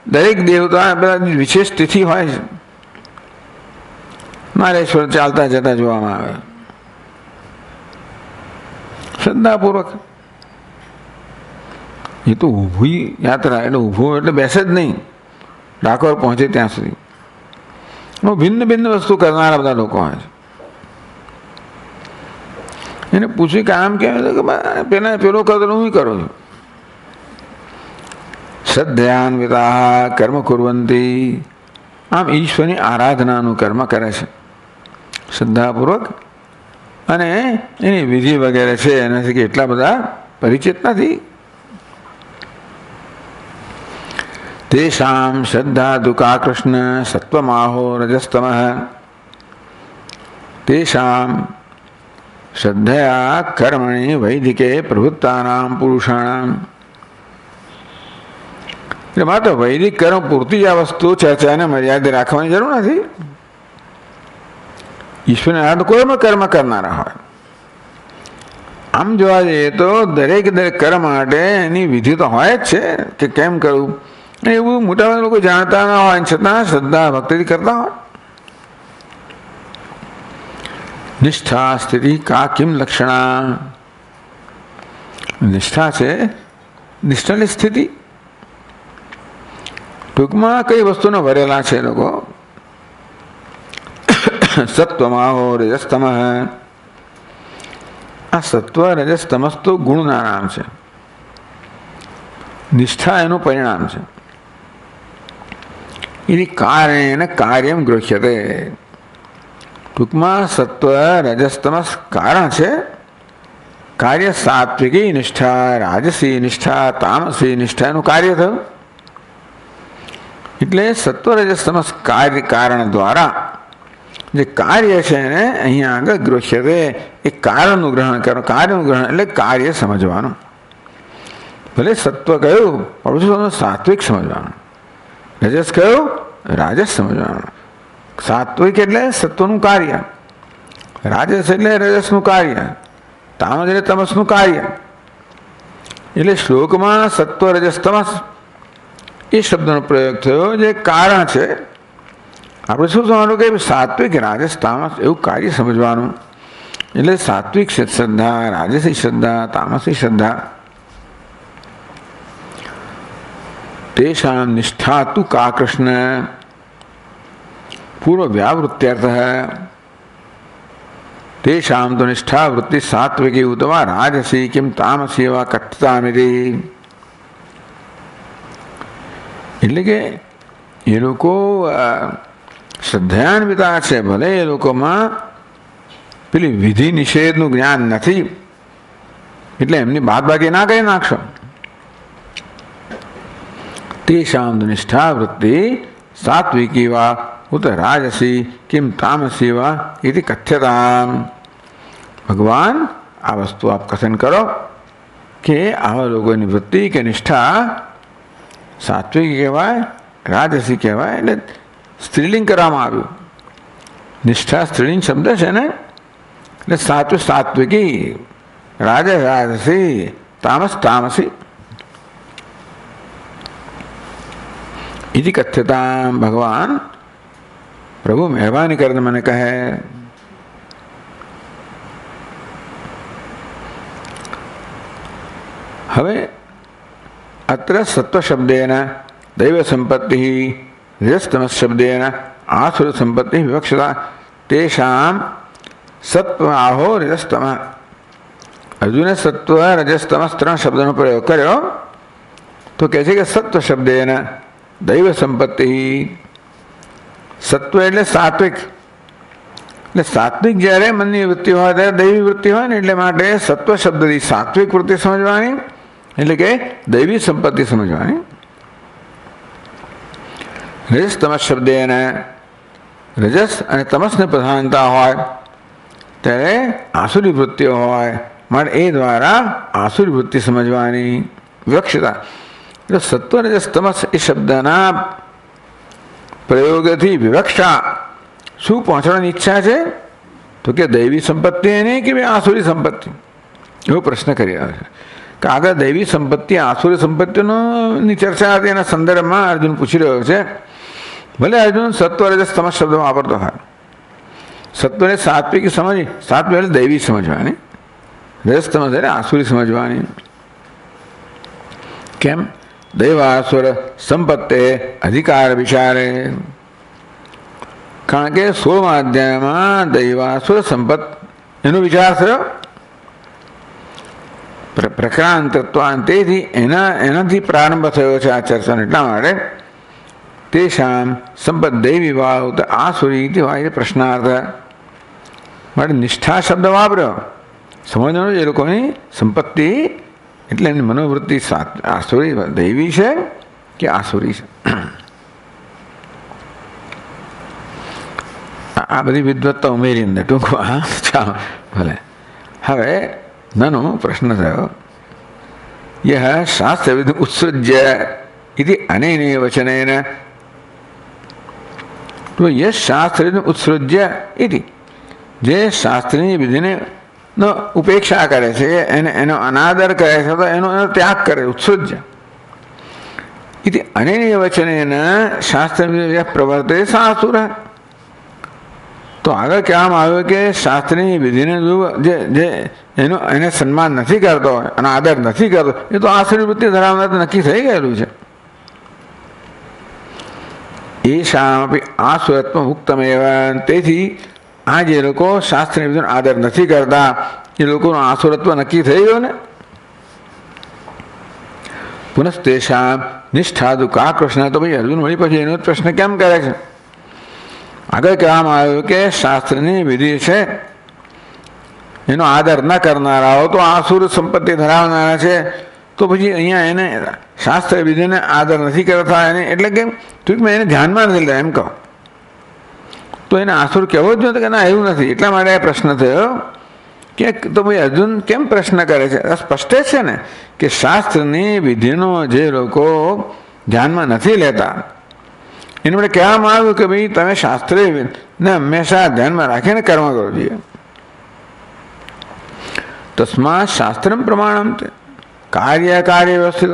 દરેક દેવતા બધા વિશેષ તિથિ હોય છે, મારેશ્વર ચાલતા જતા જોવામાં આવે શ્રદ્ધાપૂર્વક. એ તો ઊભી યાત્રા એટલે ઊભો એટલે બેસે જ નહીં, ડાકોર પહોંચે ત્યાં સુધી. ભિન્ન ભિન્ન વસ્તુ કરનારા બધા લોકો હોય છે. એને પૂછ્યું કે આમ કેમ કે પેલો કરતો હું કરું છું. શ્રદ્ધયાન્વિતા કર્મ કુર્વંતી, આમ ઈશ્વરની આરાધનાનું કર્મ કરે છે શ્રદ્ધાપૂર્વક, અને એની વિધિ વગેરે છે એનાથી કે એટલા બધા પરિચિત નથી. તેષામ શ્રદ્ધા દુકા કૃષ્ણ સત્વમાહો રજસ્તમ, તેષામ શ્રદ્ધયા કર્મણિ વૈદિકે પ્રવૃત્તાનામ પુરુષાણામ. એટલે માત્ર વૈદિક કર્મ પૂરતી જ આ વસ્તુ ચર્ચાને મર્યાદા રાખવાની જરૂર નથી. ઈશ્વરને આરાધના કોઈ પણ કર્મ કરનારા હોય, આમ જોવા જઈએ તો દરેક કર્મ માટે એની વિધિ તો હોય જ છે કે કેમ કરવું. એવું મોટાભાગના લોકો જાણતા ના હોય છતાં શ્રદ્ધા ભક્તિથી કરતા હોય. નિષ્ઠા સ્થિતિ કા કિમ લક્ષણા, નિષ્ઠા છે નિષ્ઠાની સ્થિતિ. ટૂંકમાં કઈ વસ્તુને વરેલા છે લોકો. સત્વમાહો રજસ્તમ, આ સત્વ રજસ તમસ તો ગુણના નામ છે, નિષ્ઠા એનું પરિણામ છે. એની કારણે કાર્યમ ગૃહ્યતે. ટૂંકમાં સત્વ રજસ તમસ કારણ છે, કાર્ય સાત્વિકી નિષ્ઠા, રાજસી નિષ્ઠા, તામસી નિષ્ઠા એનું કાર્ય થયું. એટલે સત્વ રજસ તમસ કાર્ય કારણ દ્વારા જે કાર્ય છે એને અહીંયા આગળ ગૃહ્યતે, એ કારણનું ગ્રહણ કરો. કાર્યનું ગ્રહણ એટલે કાર્ય સમજવાનું. ભલે સત્વ કયું પણ સાત્વિક સમજવાનું, રજસ કયું રાજસ સમજવાનું. સાત્વિક એટલે સત્વનું કાર્ય, રાજસ એટલે રજસનું કાર્ય, તામસ એટલે તમસનું કાર્ય. એટલે શ્લોકમાં સત્વ રજસ તમસ એ શબ્દનો પ્રયોગ થયો જે કારણ છે. આપણે શું સમજવાનું કે સાત્વિક રાજસ તામસ એવું કાર્ય સમજવાનું. એટલે સાત્વિક શ્રદ્ધા, રાજસી શ્રદ્ધા, તામસી શ્રદ્ધા. તેષામ નિષ્ઠા તુ કા કૃષ્ણ પૂર્વ વ્યાવૃત્યર્થ, તેષામ તો નિષ્ઠા વૃત્તિ સાત્વિકી ઉતવા રાજસી કિમ તામસી વા કથ્યતામિતિ. એટલે કે એ લોકો શ્રદ્ધાન્વિતા છે, ભલે એ લોકોમાં પેલી વિધિ નિષેધનું જ્ઞાન નથી, એટલે એમની બાદબાકી ના કરી નાખશો. તેષામ નિષ્ઠા વૃત્તિ સાત્વિકી વા ઉત રાજસી કિમ તામસી વા ઇતિ કથ્યતામ. ભગવાન આ વસ્તુ આપ કથન કરો કે આવા લોકોની વૃત્તિ કે નિષ્ઠા સાત્વિક કહેવાય, રાજસી કહેવાય. એટલે સ્ત્રીલિંગ કરવામાં આવ્યું. નિષ્ઠા સ્ત્રીલિંગ શબ્દ છે ને, એટલે સાત્વિક સાત્વિકી, રાજસ રાજસી, તામસ તામસી. ઇતિ કથ્યતામ. ભગવાન પ્રભુ મહેરબાની કરીને મને કહે. હવે અત્ર સત્વ શબ્દેન દૈવ સંપત્તિ, રજસ્તમસ શબ્દેન આસુર સંપત્તિ વિવક્ષતા. તેષામ સત્વ આહો રજસ્તમ. અર્જુને સત્વ રજસ્તમસ ત્રણ શબ્દનો પ્રયોગ કર્યો તો કહે છે કે સત્વ શબ્દેન દૈવ સંપત્તિ. સત્વ એટલે સાત્વિક, એટલે સાત્વિક જ્યારે મનની વૃત્તિ હોય ત્યારે દૈવી વૃત્તિ હોય ને, એટલે માટે સત્વ શબ્દથી સાત્વિક વૃત્તિ સમજવાની, એટલે કે દૈવી સંપત્તિ સમજવાની. રજસ તમસ શબ્દ એને રજસ અને તમસને પ્રધાનતા હોય ત્યારે આસુરી વૃત્તિઓ હોય, માટે એ દ્વારા આસુરી વૃત્તિ સમજવાની. વિવક્ષતા એટલે સત્વ રજસ તમસ એ શબ્દના પ્રયોગથી વિવક્ષા શું પહોંચવાની ઈચ્છા છે તો કે દૈવી સંપત્તિ એની કે આસુરી સંપત્તિ, એવો પ્રશ્ન કરી રહ્યો છે. કે આગળ દૈવી સંપત્તિ આસુરી સંપત્તિની ચર્ચા હતી, એના સંદર્ભમાં અર્જુન પૂછી રહ્યો છે. ભલે અર્જુન સત્વ રજસ તમસ શબ્દ વાપરતો હોય, સત્વને સાત્વિક સમજ, સાત્વિક એટલે દૈવી સમજવાની, રજસ તમસ એટલે આસુરી સમજવાની. કેમ? દૈવાસુર સંપત્તે અધિકાર વિચારે. કારણ કે 16મા અધ્યાયમાં દૈવાસુર સંપત એનો વિચાર થયો. પ્રક્રાંતત્વાન, તેથી એનાથી પ્રારંભ થયો છે આ ચર્ચાનો. એટલા માટે તેષામ સંપદ્દૈવી વાવ આસુરી હોય પ્રશ્નાર્થ માટે નિષ્ઠા શબ્દ વાપર્યો. સમજવાનું એ લોકોની સંપત્તિ એટલે એની મનોવૃત્તિ આસુરી દૈવી છે કે આસુરી છે. આ બધી વિદ્વત્તા ઉમેરી અંદર ટૂંકમાં. હા ચાલો ભલે. હવે નાનો પ્રશ્ન થયો. યહ શાસ્ત્રવિધ ઉત્સૃજ્ય ઇતિ અનેન વચનેન, તો યહ શાસ્ત્રવિધ ઉત્સૃજ્ય ઇતિ, જે શાસ્ત્રની વિધિને નો ઉપેક્ષા કરે છે, એનો અનાદર કરે છે, તો એનો ત્યાગ કરે, ઉત્સૃજ્ય ઇતિ અનેન વચનેન શાસ્ત્ર પ્રવર્તે સાસુર. તો આગળ કહેવામાં આવ્યું કે શાસ્ત્રની વિધિને જે એને સન્માન નથી કરતો અને આદર નથી કરતો એ તો આસુરી વૃત્તિ ધરાવનાર નક્કી થઈ ગયેલું છે. એ શામપી આસુરત્વ મુક્તમેવ, તેથી આ જે લોકો શાસ્ત્રની વિધિનો આદર નથી કરતા એ લોકોનું આસુરત્વ નક્કી થઈ ગયું ને. પુનસ્તેષામ નિષ્ઠાદુ કા કૃષ્ણ, તો ભાઈ અર્જુન વળી પછી એનો પ્રશ્ન કેમ કરે છે? આગળ કહેવામાં આવ્યું કે શાસ્ત્રની વિધિ છે એનો આદર ન કરનારાઓ તો આસુર સંપત્તિ ધરાવનારા છે. તો પછી અહીંયા એને શાસ્ત્ર વિધિને આદર નથી કરતા એને, એટલે કે ટૂંકમાં એને ધ્યાનમાં નથી લેતા એમ કહો તો એને આસુર કહેવો જ નહોતો કે ના એવું નથી. એટલા માટે આ પ્રશ્ન થયો કે તો ભાઈ અર્જુન કેમ પ્રશ્ન કરે છે? સ્પષ્ટ છે ને કે શાસ્ત્રની વિધિનો જે લોકો ધ્યાનમાં નથી લેતા એને માટે કહેવામાં આવ્યું કે ભાઈ તમે શાસ્ત્રીને હંમેશા ધ્યાનમાં રાખીને કર્મ કરવો જોઈએ. તસ્માત શાસ્ત્રમ પ્રમાણમ, કાર્ય વ્યવસ્થિત,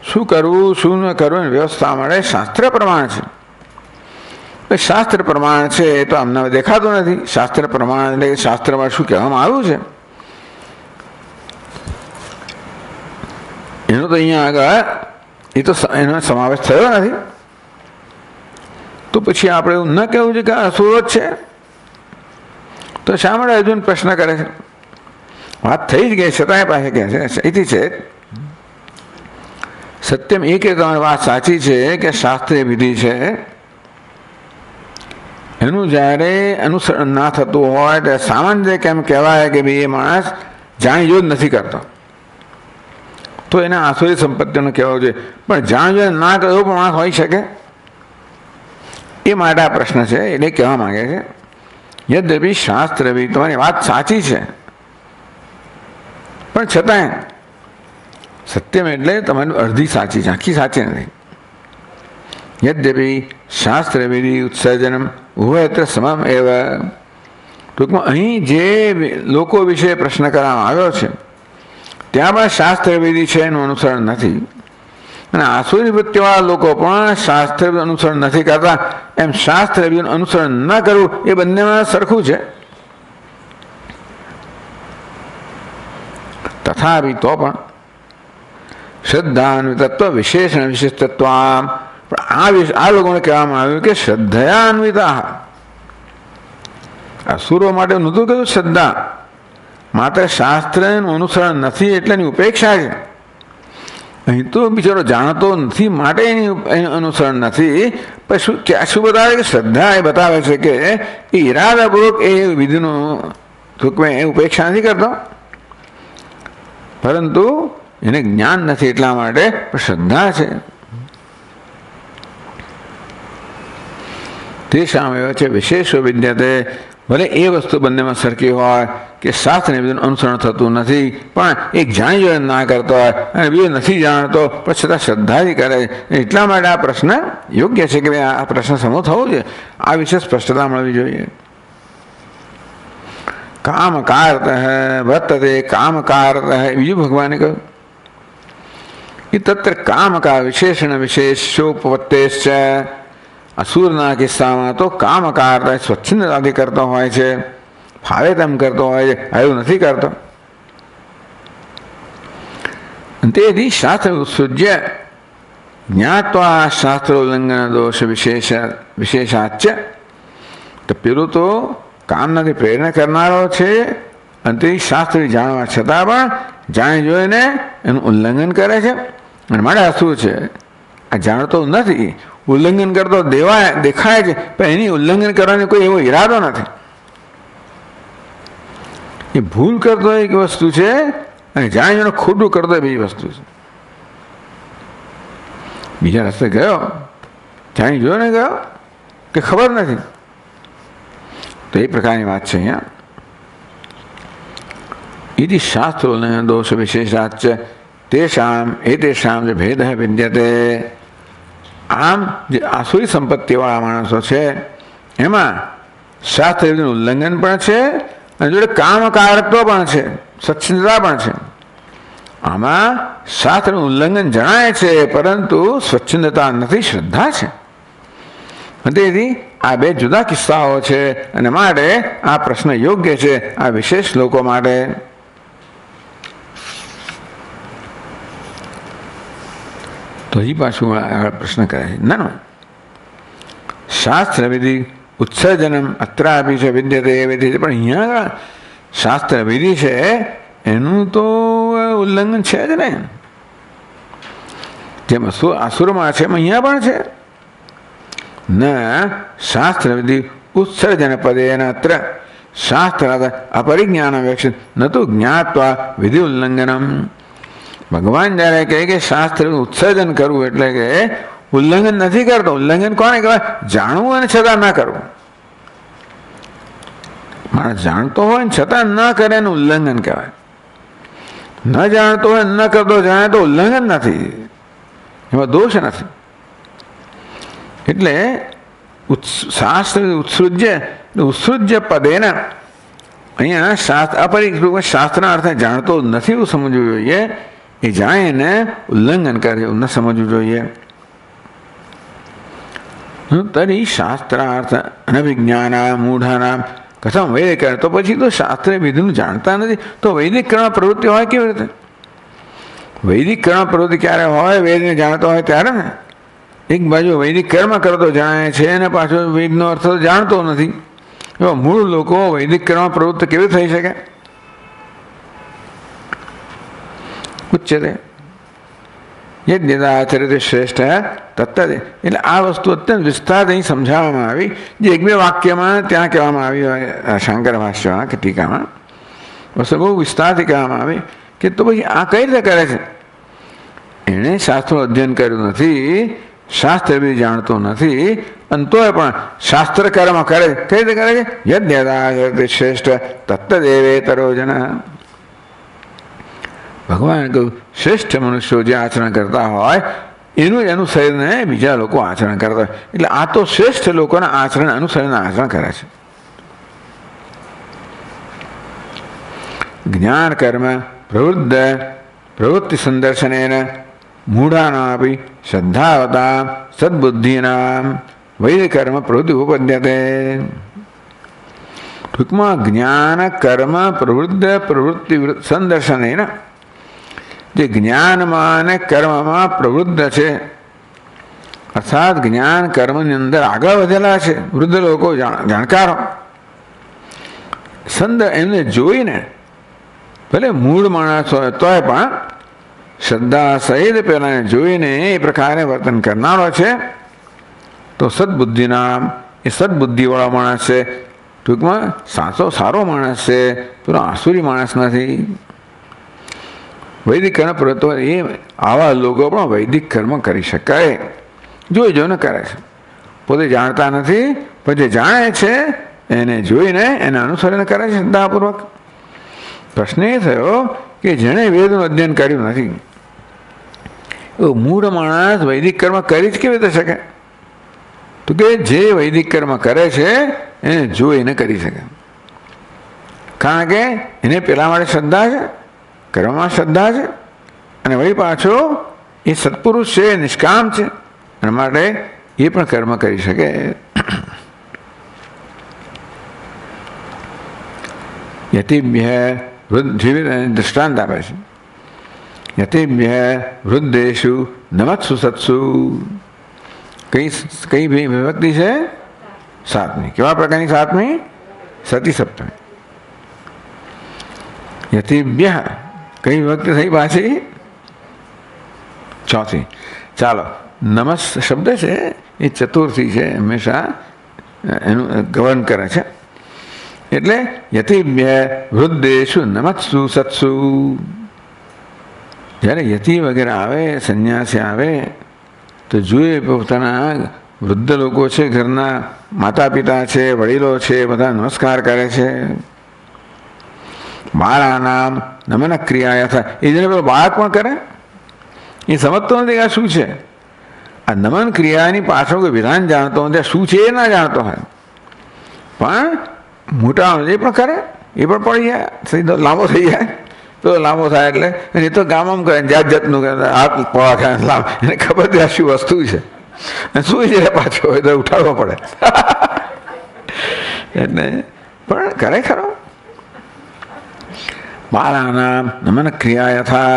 શું કરવું શું ન કરવું એની વ્યવસ્થા મળે શાસ્ત્ર પ્રમાણ છે. શાસ્ત્ર પ્રમાણ છે એ તો અમને દેખાતું નથી. શાસ્ત્ર પ્રમાણ એટલે શાસ્ત્રમાં શું કહેવામાં આવ્યું છે એનો તો અહીંયા આગળ એ તો એનો સમાવેશ થયો નથી. તો પછી આપણે એવું ન કહેવું છે કે અસુર જ છે. તો શા માટે અર્જુન પ્રશ્ન કરે છે? વાત થઈ જ ગઈ છતાંય પાસે કહે છે એથી છે સત્યમ એ કે તમારી વાત સાચી છે કે શાસ્ત્રીય વિધિ છે એનું જ્યારે અનુસરણ ના થતું હોય ત્યારે સામાન્ય કેમ કહેવાય કે ભાઈ એ માણસ જાણીજો જ નથી કરતો, તો એને આસુરી સંપત્તિનો કહેવો જોઈએ. પણ જાણીજો ના કરે એવો પણ માણસ હોઈ શકે. એ માટે આ પ્રશ્ન છે. એટલે કહેવા માંગે છે યદ્યપિ શાસ્ત્રવિધિ, તમારી વાત સાચી છે પણ છતાંય સત્યમ એટલે તમારી અડધી સાચી છે, આખી સાચી નથી. યદ્યપિ શાસ્ત્રવિધિ ઉત્સર્જનમ ઉભયત્ર સમમ એવ, ટૂંકમાં અહીં જે લોકો વિશે પ્રશ્ન કરવામાં આવ્યો છે ત્યાં પણ શાસ્ત્રવિધિ છે એનું અનુસરણ નથી, અને આસુરી વૃત્તિવાળા લોકો પણ શાસ્ત્ર અનુસરણ નથી કરતા. એમ શાસ્ત્ર અનુસરણ ન કરવું એ બંનેમાં સરખું છે. તથાપિ તો પણ શ્રદ્ધાન્વિતત્વ વિશેષણ વિશિષ્ટત્વ, આ લોકોને કહેવામાં આવ્યું કે શ્રદ્ધયાન્વિતા, અસુરો માટે નહોતું કહ્યું શ્રદ્ધા, માત્ર શાસ્ત્રનું અનુસરણ નથી એટલે એની ઉપેક્ષા છે. અહીં તો બિચારો જાણતો નથી માટે એનું અનુસરણ નથી. પણ શું બતાવે કે શ્રદ્ધા એ બતાવે છે કે એ ઈરાદાપૂર્વક એ વિધિનું ટૂંકમાં એ ઉપેક્ષા નથી કરતો, પરંતુ એને જ્ઞાન નથી એટલા માટે પણ શ્રદ્ધા છે. તે સામે છે વિશેષ વિદ્યતે, ભલે એ વસ્તુ બંનેમાં સરખી હોય કે શાસ્ત્રને બીજું અનુસરણ થતું નથી પણ એક જાણી જોઈને ના કરતો હોય અને બીજો નથી જાણતો પણ છતાં શ્રદ્ધાથી કરે. એટલા માટે આ પ્રશ્ન યોગ્ય છે કે આ પ્રશ્ન સમૂહ થવો જોઈએ. આ વિશે સ્પષ્ટતા મળવી જોઈએ. કામકારત વર્તતે કામકારત, બીજું ભગવાને કહ્યું એ તત્ર કામકા વિશેષણ વિશેષોપત્તેશ્ચ. અસુરના કિસ્સામાં તો કામકાર સ્વચ્છંદતાથી કરતો હોય છે, ફાવે તેમ કરતો હોય છે, એવું નથી કરતો. તેથી શાસ્ત્ર ઉત્સૃજ્ય જ્ઞાત્વા શાસ્ત્રોલ્લંઘન દોષ વિશેષાચ, તો પેલું તો કામનાથી પ્રેરણા કરનારો છે અને તે શાસ્ત્ર જાણવા છતાં પણ જાણી જોઈને એનું ઉલ્લંઘન કરે છે. અને માટે આ શું છે? આ જાણતો નથી, ઉલ્લંઘન કરતો દેખાય છે, પણ એની ઉલ્લંઘન કરવાનો કોઈ એવો ઈરાદો નથી. એ ભૂલ કરતો એક વસ્તુ છે અને જાણી જોઈને ખોટું કરતો બીજી વસ્તુ છે. બીજા રસ્તે ગયો, જાણી જોયો ને ગયો કે ખબર નથી, તો એ પ્રકારની વાત છે અહીંયા. इति शास्त्रोल्लंघन दोष विशेषाच तेषाम एतेषाम जो भेद है विद्यते. આમ જે આસુરી સંપત્તિવાળા માણસો છે એમાં શાસ્ત્ર ઉલ્લંઘન પણ છે અને જોડે કામકારત્વ પણ છે, સ્વચ્છંદતા પણ છે. આમાં શાસ્ત્રનું ઉલ્લંઘન જણાય છે પરંતુ સ્વચ્છંદતા નથી, શ્રદ્ધા છે. તેથી આ બે જુદા કિસ્સાઓ છે અને માટે આ પ્રશ્ન યોગ્ય છે આ વિશેષ લોકો માટે. તો હજી પાછું પ્રશ્ન કરે છે, ના શાસ્ત્ર વિધિ ઉત્સર્જનમ અત્રાપી છે વિદ્યતે વિધિ, પણ અહીંયા શાસ્ત્ર વિધિ છે એનું તો ઉલ્લંઘન છે જ ને. જેમ આસુરમાં છે એમ અહીંયા પણ છે. ન શાસ્ત્ર વિધિ ઉત્સર્જન પદેન અત્ર શાસ્ત્રાદ અપરિજ્ઞાન વેક્ષિત ન તો જ્ઞાત્વા વિધિ ઉલ્લંઘનમ. ભગવાન જ્યારે કહે કે શાસ્ત્રનું ઉત્સર્જન કરવું એટલે કે ઉલ્લંઘન નથી કરતો. ઉલ્લંઘન કોને કહેવાય? જાણવું અને છતાં ના કરવું. માણસ જાણતો હોય ને છતાં ન કરે એનું ઉલ્લંઘન કહેવાય. ન જાણતો હોય ન કરતો જાણે તો ઉલ્લંઘન નથી, એમાં દોષ નથી. એટલે શાસ્ત્ર ઉત્સૃજ્ય પદેના અહીંયા શાસ્ત્ર અપરિજ્ઞ શાસ્ત્રના અર્થે જાણતો નથી એવું સમજવું જોઈએ. એ જાણીને ઉલ્લંઘન કરે એવું ન સમજવું જોઈએ. તરી શાસ્ત્રાર્થ અનવિજ્ઞાના મૂઢાના કથમ વૈદિક, તો પછી તો શાસ્ત્ર વિધિનું જાણતા નથી તો વૈદિક કર્મ પ્રવૃત્તિ હોય કેવી રીતે? વૈદિક કર્મ પ્રવૃત્તિ ક્યારે હોય? વેદને જાણતો હોય ત્યારે ને. એક બાજુ વૈદિક કર્મ કરતો જાણે છે અને પાછો વેદનો અર્થ જાણતો નથી. એવા મૂળ લોકો વૈદિક કર્મ પ્રવૃત્તિ કેવી થઈ શકે? ઉચ્ચતે યદ્યદાચરિત શ્રેષ્ઠ તત્તદે. એટલે આ વસ્તુ અત્યંત વિસ્તાર અહીં સમજાવવામાં આવી, જે એક બે વાક્યમાં ત્યાં કહેવામાં આવી હોય શંકર ભાષ્યમાં કે ટીકામાં વસ્તુ બહુ વિસ્તારથી કહેવામાં આવી કે તો પછી આ કઈ રીતે કરે છે? એણે શાસ્ત્રનું અધ્યયન કર્યું નથી, શાસ્ત્ર બી જાણતો નથી અને તોય પણ શાસ્ત્ર કર્મ કરે. કઈ રીતે કરે છે? યદ્યદાચરિત શ્રેષ્ઠ તત્તદેવેતરો જન. ભગવાન કહ્યું શ્રેષ્ઠ મનુષ્યો જે આચરણ કરતા હોય એનું અનુસરીને બીજા લોકો આચરણ કરતા હોય. એટલે આ તો શ્રેષ્ઠ લોકોના આચરણ અનુસરીને આચરણ કરે છે. જ્ઞાન કર્મ પ્રવૃત્તિ સંદર્શનેન મૂઢાનાપી શ્રદ્ધાવતા સદબુદ્ધિના વૈદિક કર્મ પ્રવૃત્તિ ઉપપદ્યતે. ટૂંકમાં જ્ઞાન કર્મ પ્રવૃત્તિ સંદર્શનેન, જે જ્ઞાનમાં અને કર્મમાં પ્રવૃત્ત છે અર્થાત જ્ઞાન કર્મની અંદર આગળ વધેલા છે વૃદ્ધ લોકો, જાણકારો, એમને જોઈને ભલે મૂળ માણસ હોય તોય પણ શ્રદ્ધા સહિત પેલાને જોઈને એ પ્રકારે વર્તન કરનારો છે તો સદબુદ્ધિના, એ સદબુદ્ધિવાળો માણસ છે. ટૂંકમાં સારો માણસ છે, પેલો આસુરી માણસ નથી. વૈદિક કર્મ પ્રવૃત્તિ એ આવા લોકો પણ વૈદિક કર્મ કરી શકાય, જોઈ જોઈને કરે છે. પોતે જાણતા નથી પણ જે જાણે છે એને જોઈને એને અનુસરીને કરે છે શ્રદ્ધાપૂર્વક. પ્રશ્ન એ થયો કે જેણે વેદનું અધ્યયન કર્યું નથી એવો મૂળ માણસ વૈદિક કર્મ કરી જ કેવી રીતે શકે? તો કે જે વૈદિક કર્મ કરે છે એને જોઈને કરી શકે, કારણ કે એને પેલા માટે શ્રદ્ધા છે, કર્મમાં શ્રદ્ધા છે અને વળી પાછો એ સત્પુરુષ છે, નિષ્કામ છે, અને માટે એ પણ કર્મ કરી શકે. યતિભ્ય દૃષ્ટાંત આપે છે. યતિભ્ય વૃદ્ધેશુ નમત્સુ સત્સુ. કઈ વિભક્તિ છે? સાતમી. કેવા પ્રકારની સાતમી? સતી સપ્તમી. યતિભ્ય કઈ વખતે થઈ પાછી? ચોથી. ચાલો, નમસ શબ્દ છે એ ચતુર્થી છે, હંમેશા એનું ગવર્ન કરે છે. એટલે યતિભ્ય વૃદ્ધેશુ નમત્સુ સત્સુ. જ્યારે યતિ વગેરે આવે, સંન્યાસી આવે તો જુએ પોતાના વૃદ્ધ લોકો છે, ઘરના માતા પિતા છે, વડીલો છે, બધા નમસ્કાર કરે છે. બાળાનામ નમન ક્રિયા યથા. એ જેને પેલો બાળક પણ કરે, એ સમજતો નથી આ શું છે. આ નમન ક્રિયાની પાછળ કોઈ વિધાન જાણતો નથી, શું છે એ ના જાણતો હોય, પણ મોટા એ પણ કરે, એ પણ પડી જાય, સીધો લાંબો થઈ જાય. તો લાંબો થાય એટલે એ તો ગામમાં કરે, જાત જાતનું હાથ પોળા ખાય લાંબ, એને ખબર છે આ શું વસ્તુ છે, શું છે પાછો હોય તો ઉઠાડવો પડે. એટલે પણ કરે ખરો. બાળાનામ નમન ક્રિયા યથા.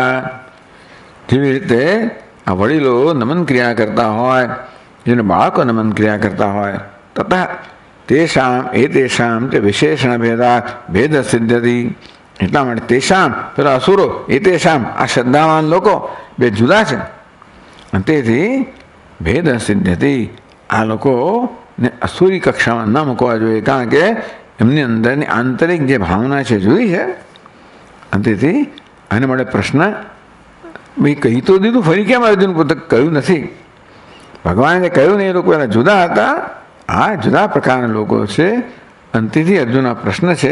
જેવી રીતે આ વડીલો નમન ક્રિયા કરતા હોય, જેને બાળકો નમન ક્રિયા કરતા હોય, તથા તેષામ એ તેષામ તે વિશેષણ ભેદા ભેદ સિદ્ધતિ. એટલા માટે તેષામ પેલા અસુરો, એ તેષામ આ શ્રદ્ધાવાન લોકો બે જુદા છે, અને તેથી ભેદ સિદ્ધતિ. આ લોકોને અસુરી કક્ષામાં ન મૂકવા જોઈએ, કારણ કે એમની અંદરની આંતરિક જે ભાવના છે જુદી છે. અને તેથી આને માટે પ્રશ્ન ભાઈ કહી તો દીધું, ફરી કેમ અર્જુન પોતે કહ્યું નથી? ભગવાને કહ્યું ને એ લોકો એના જુદા હતા, આ જુદા પ્રકારના લોકો છે. અને તેથી અર્જુનનો પ્રશ્ન છે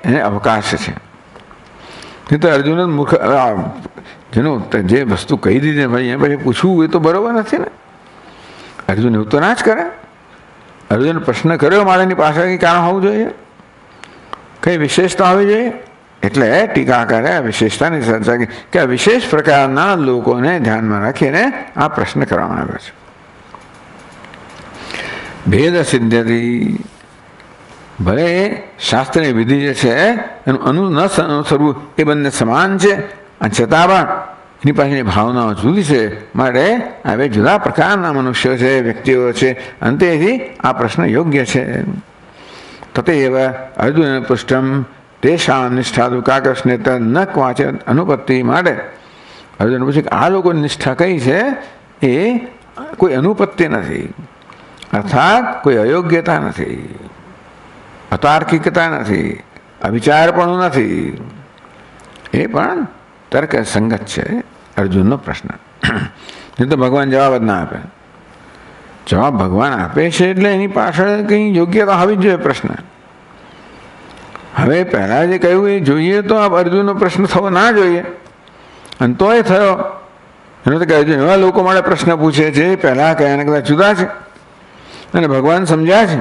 એને અવકાશ છે. નહીં તો અર્જુન મુખ જેનું જે વસ્તુ કહી દીધી ભાઈ એ પછી પૂછવું એ તો બરાબર નથી ને. અર્જુન એવું તો ના જ કરે. અર્જુન પ્રશ્ન કર્યો મારાની પાછળ કંઈ કારણ હોવું જોઈએ, કઈ વિશેષતા હોવી જોઈએ. એટલે ટીકાકારે આ વિશેષતાની ચર્ચા કે આ વિશેષ પ્રકારના લોકોને ધ્યાનમાં રાખીને આ પ્રશ્ન કરવામાં આવ્યો છે. ભેદ સિદ્ધતિ. ભલે શાસ્ત્રની વિધિ જે છે એનું ન અનુસરવું એ બંને સમાન છે, અને છતાં પણ એની પાસેની ભાવનાઓ જુદી છે. માટે હવે જુદા પ્રકારના મનુષ્યો છે, વ્યક્તિઓ છે, અને તેથી આ પ્રશ્ન યોગ્ય છે. તતેવ અર્જુન પૃષ્ઠમ તેષામ નિષ્ઠા દુકાકર્ષને ન ક્વાચે અનુપત્તિ. માટે અર્જુન પૂછે કે આ લોકોની નિષ્ઠા કઈ છે? એ કોઈ અનુપત્તિ નથી, અર્થાત કોઈ અયોગ્યતા નથી, અતાર્કિકતા નથી, અવિચારપણું નથી. એ પણ તર્ક સંગત છે અર્જુનનો પ્રશ્ન. નહીં તો ભગવાન જવાબ જ ના આપે. જવાબ ભગવાન આપે છે એટલે એની પાછળ કંઈ યોગ્યતા હોવી જ જોઈએ પ્રશ્ન. હવે પહેલાં જે કહ્યું એ જોઈએ તો આ અર્જુનનો પ્રશ્ન થવો ના જોઈએ, અને તો એ થયો. એનો તો કહે છે એવા લોકો માટે પ્રશ્ન પૂછે છે પહેલાં કયાને કદાચ જુદા છે, અને ભગવાન સમજ્યા છે.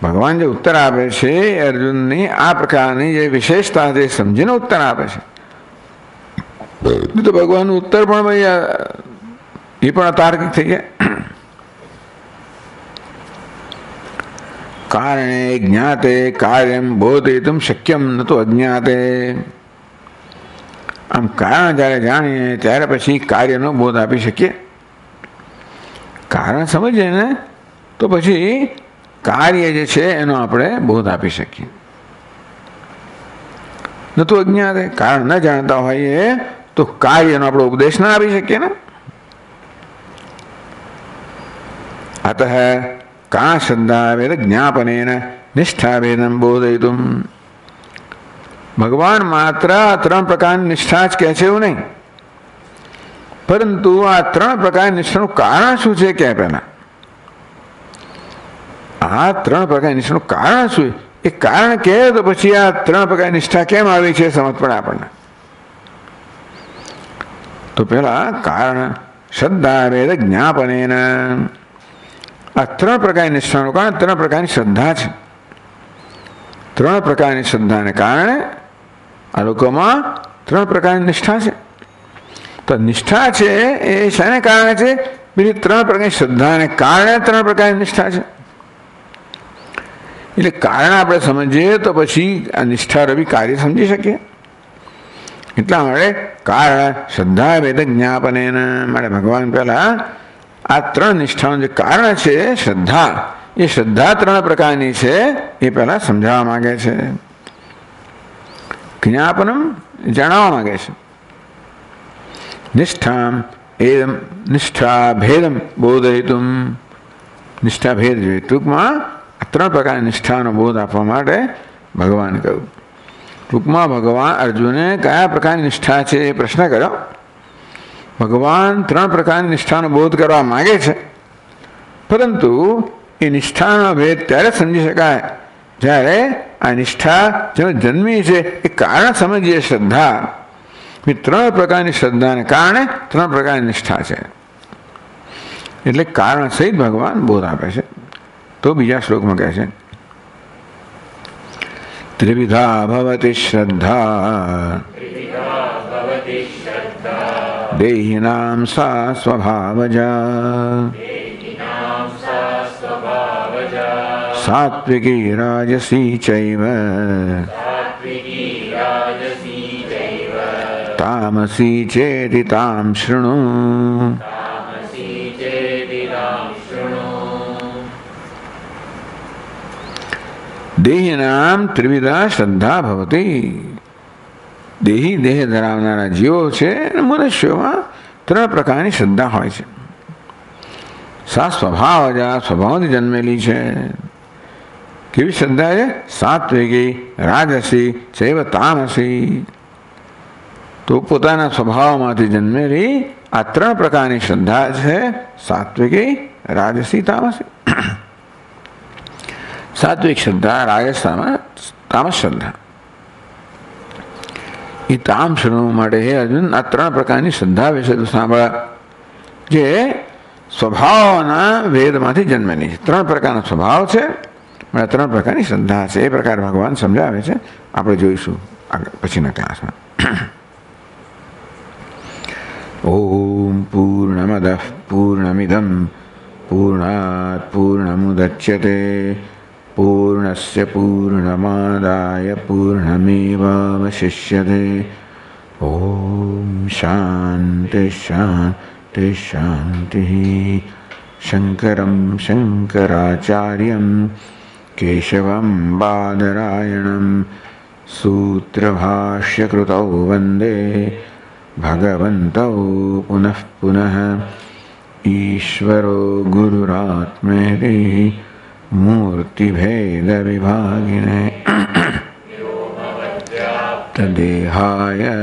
ભગવાન જે ઉત્તર આપે છે અર્જુનની આ પ્રકારની જે વિશેષતા જે સમજીને ઉત્તર આપે છે. તો ભગવાનનું ઉત્તર પણ ભાઈ એ પણ અતાર્કિક થઈ ગયા. કારણે જ્ઞાતે કાર્યમ બોધયિતુમ શક્યમ ન તો અજ્ઞાતે. આમ કારણ જ્યારે જાણીએ ત્યારે પછી કાર્યનો બોધ આપી શકીએ. કારણ સમજીએ ને તો પછી કાર્ય જે છે એનો આપણે બોધ આપી શકીએ. ન તો અજ્ઞાતે, કારણ ન જાણતા હોઈએ તો કાર્યનો આપણે ઉપદેશ ના આપી શકીએ ને. અતઃ કા શ્રદ્ધા વેદ જ્ઞાપનેન નિષ્ઠા વેદમ બોધયિતુમ. ભગવાન માત્ર આ 3 પ્રકારની નિષ્ઠા જ કહે છે એવું નહીં, પરંતુ આ 3 પ્રકારની નિષ્ઠાનું કારણ શું છે કે પહેલા આ 3 પ્રકારની નિષ્ઠાનું કારણ શું, એ કારણ કહે તો પછી આ 3 પ્રકારની નિષ્ઠા કેમ આવી છે સમજ પડે આપણને. તો પેલા કારણ શ્રદ્ધા વેદ જ્ઞાપનેન. આ 3 પ્રકારની નિષ્ઠાનું કારણ 3 પ્રકારની શ્રદ્ધા છે. 3 પ્રકારની શ્રદ્ધાને કારણે આ લોકોમાં 3 પ્રકારની નિષ્ઠા છે. તો નિષ્ઠા છે એ શાને કારણે છે? બીજી 3 પ્રકારની શ્રદ્ધાને કારણે 3 પ્રકારની નિષ્ઠા છે. એટલે કારણ આપણે સમજીએ તો પછી આ નિષ્ઠા રવી કાર્ય સમજી શકીએ. એટલા માટે કારણ શ્રદ્ધા વેદ જ્ઞાપને. માટે ભગવાન પહેલા આ 3 નિષ્ઠાનું જે કારણ છે શ્રદ્ધા, એ શ્રદ્ધા 3 પ્રકારની છે એ પહેલા સમજાવવા માંગે છે. જ્ઞાપનમ જણાવવા માગે છે. નિષ્ઠામ એમ નિષ્ઠા ભેદમ બોધયિતુમ, નિષ્ઠા ભેદ જોઈએ. ટૂંકમાં આ 3 પ્રકારની નિષ્ઠાનો બોધ આપવા માટે ભગવાન કહ્યું. ટૂંકમાં ભગવાન અર્જુને કયા પ્રકારની નિષ્ઠા છે એ પ્રશ્ન કર્યો. ભગવાન 3 પ્રકારની નિષ્ઠાનો બોધ કરવા માગે છે, પરંતુ એ નિષ્ઠાનો ભેદ ત્યારે સમજી શકાય જ્યારે આ નિષ્ઠા જેનો જન્મી છે એ કારણ સમજીએ. શ્રદ્ધા એ 3 પ્રકારની શ્રદ્ધાને કારણે 3 પ્રકારની નિષ્ઠા છે. એટલે કારણ સહિત ભગવાન બોધ આપે છે. તો બીજા શ્લોકમાં કહે છે ત્રિવિધા ભવતિ શ્રદ્ધા દેહિનામ સા સ્વભાવજા સાત્વિકી રાજસી ચૈવ તામસી ચેતિ તામ શૃણુ. દેહિનામ ત્રિવિધા શ્રદ્ધા ભવતી. દેહી દેહ ધરાવનારા જીવો છે, મનુષ્યોમાં 3 પ્રકારની શ્રદ્ધા હોય છે. સા સ્વભાવજા, સ્વભાવથી જન્મેલી છે. કેવી શ્રદ્ધા છે? સાત્વિકી રાજસી ચૈવ તામસી. તો પોતાના સ્વભાવમાંથી જન્મેલી આ 3 પ્રકારની શ્રદ્ધા છે. સાત્વિકી રાજસી તામસી. સાત્વિક શ્રદ્ધા, રાજસમાં તામસ શ્રદ્ધા. એ તામ શૃણુ માટે હે અર્જુન આ 3 પ્રકારની શ્રદ્ધા વિશે તું સાંભળ, જે સ્વભાવના વેદમાંથી જન્મેલી છે. 3 પ્રકારનો સ્વભાવ છે, 3 પ્રકારની શ્રદ્ધા છે. એ પ્રકાર ભગવાન સમજાવે છે. આપણે જોઈશું આગળ પછીના ક્લાસમાં. ઓમ પૂર્ણમદ પૂર્ણમિદમ પૂર્ણાત પૂર્ણમુદચ્યતે પૂર્ણસ્ય પૂર્ણમાદાય પૂર્ણમેવાવશિષ્યતે. ઓમ શાંતિ શાંતિ શાંતિ. શંકરમ શંકરાચાર્યમ કેશવમ બાદરાયણમ સૂત્રભાષ્યકૃતૌ વંદે ભગવन्तौ પુનઃ પુનઃ. ઈશ્વરો ગુરુરાત્મેતિ મૂર્તિભેદવિભાગિને તદેહાય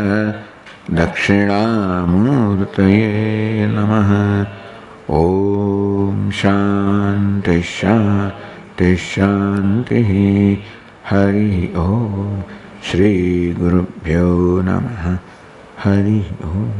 દક્ષિણામૂર્તયે નમઃ. ઓમ શાંતિ શાંતિ શાંતિ. હરિ ઓમ. શ્રી ગુરુભ્યો નમઃ. હરિ ઓમ.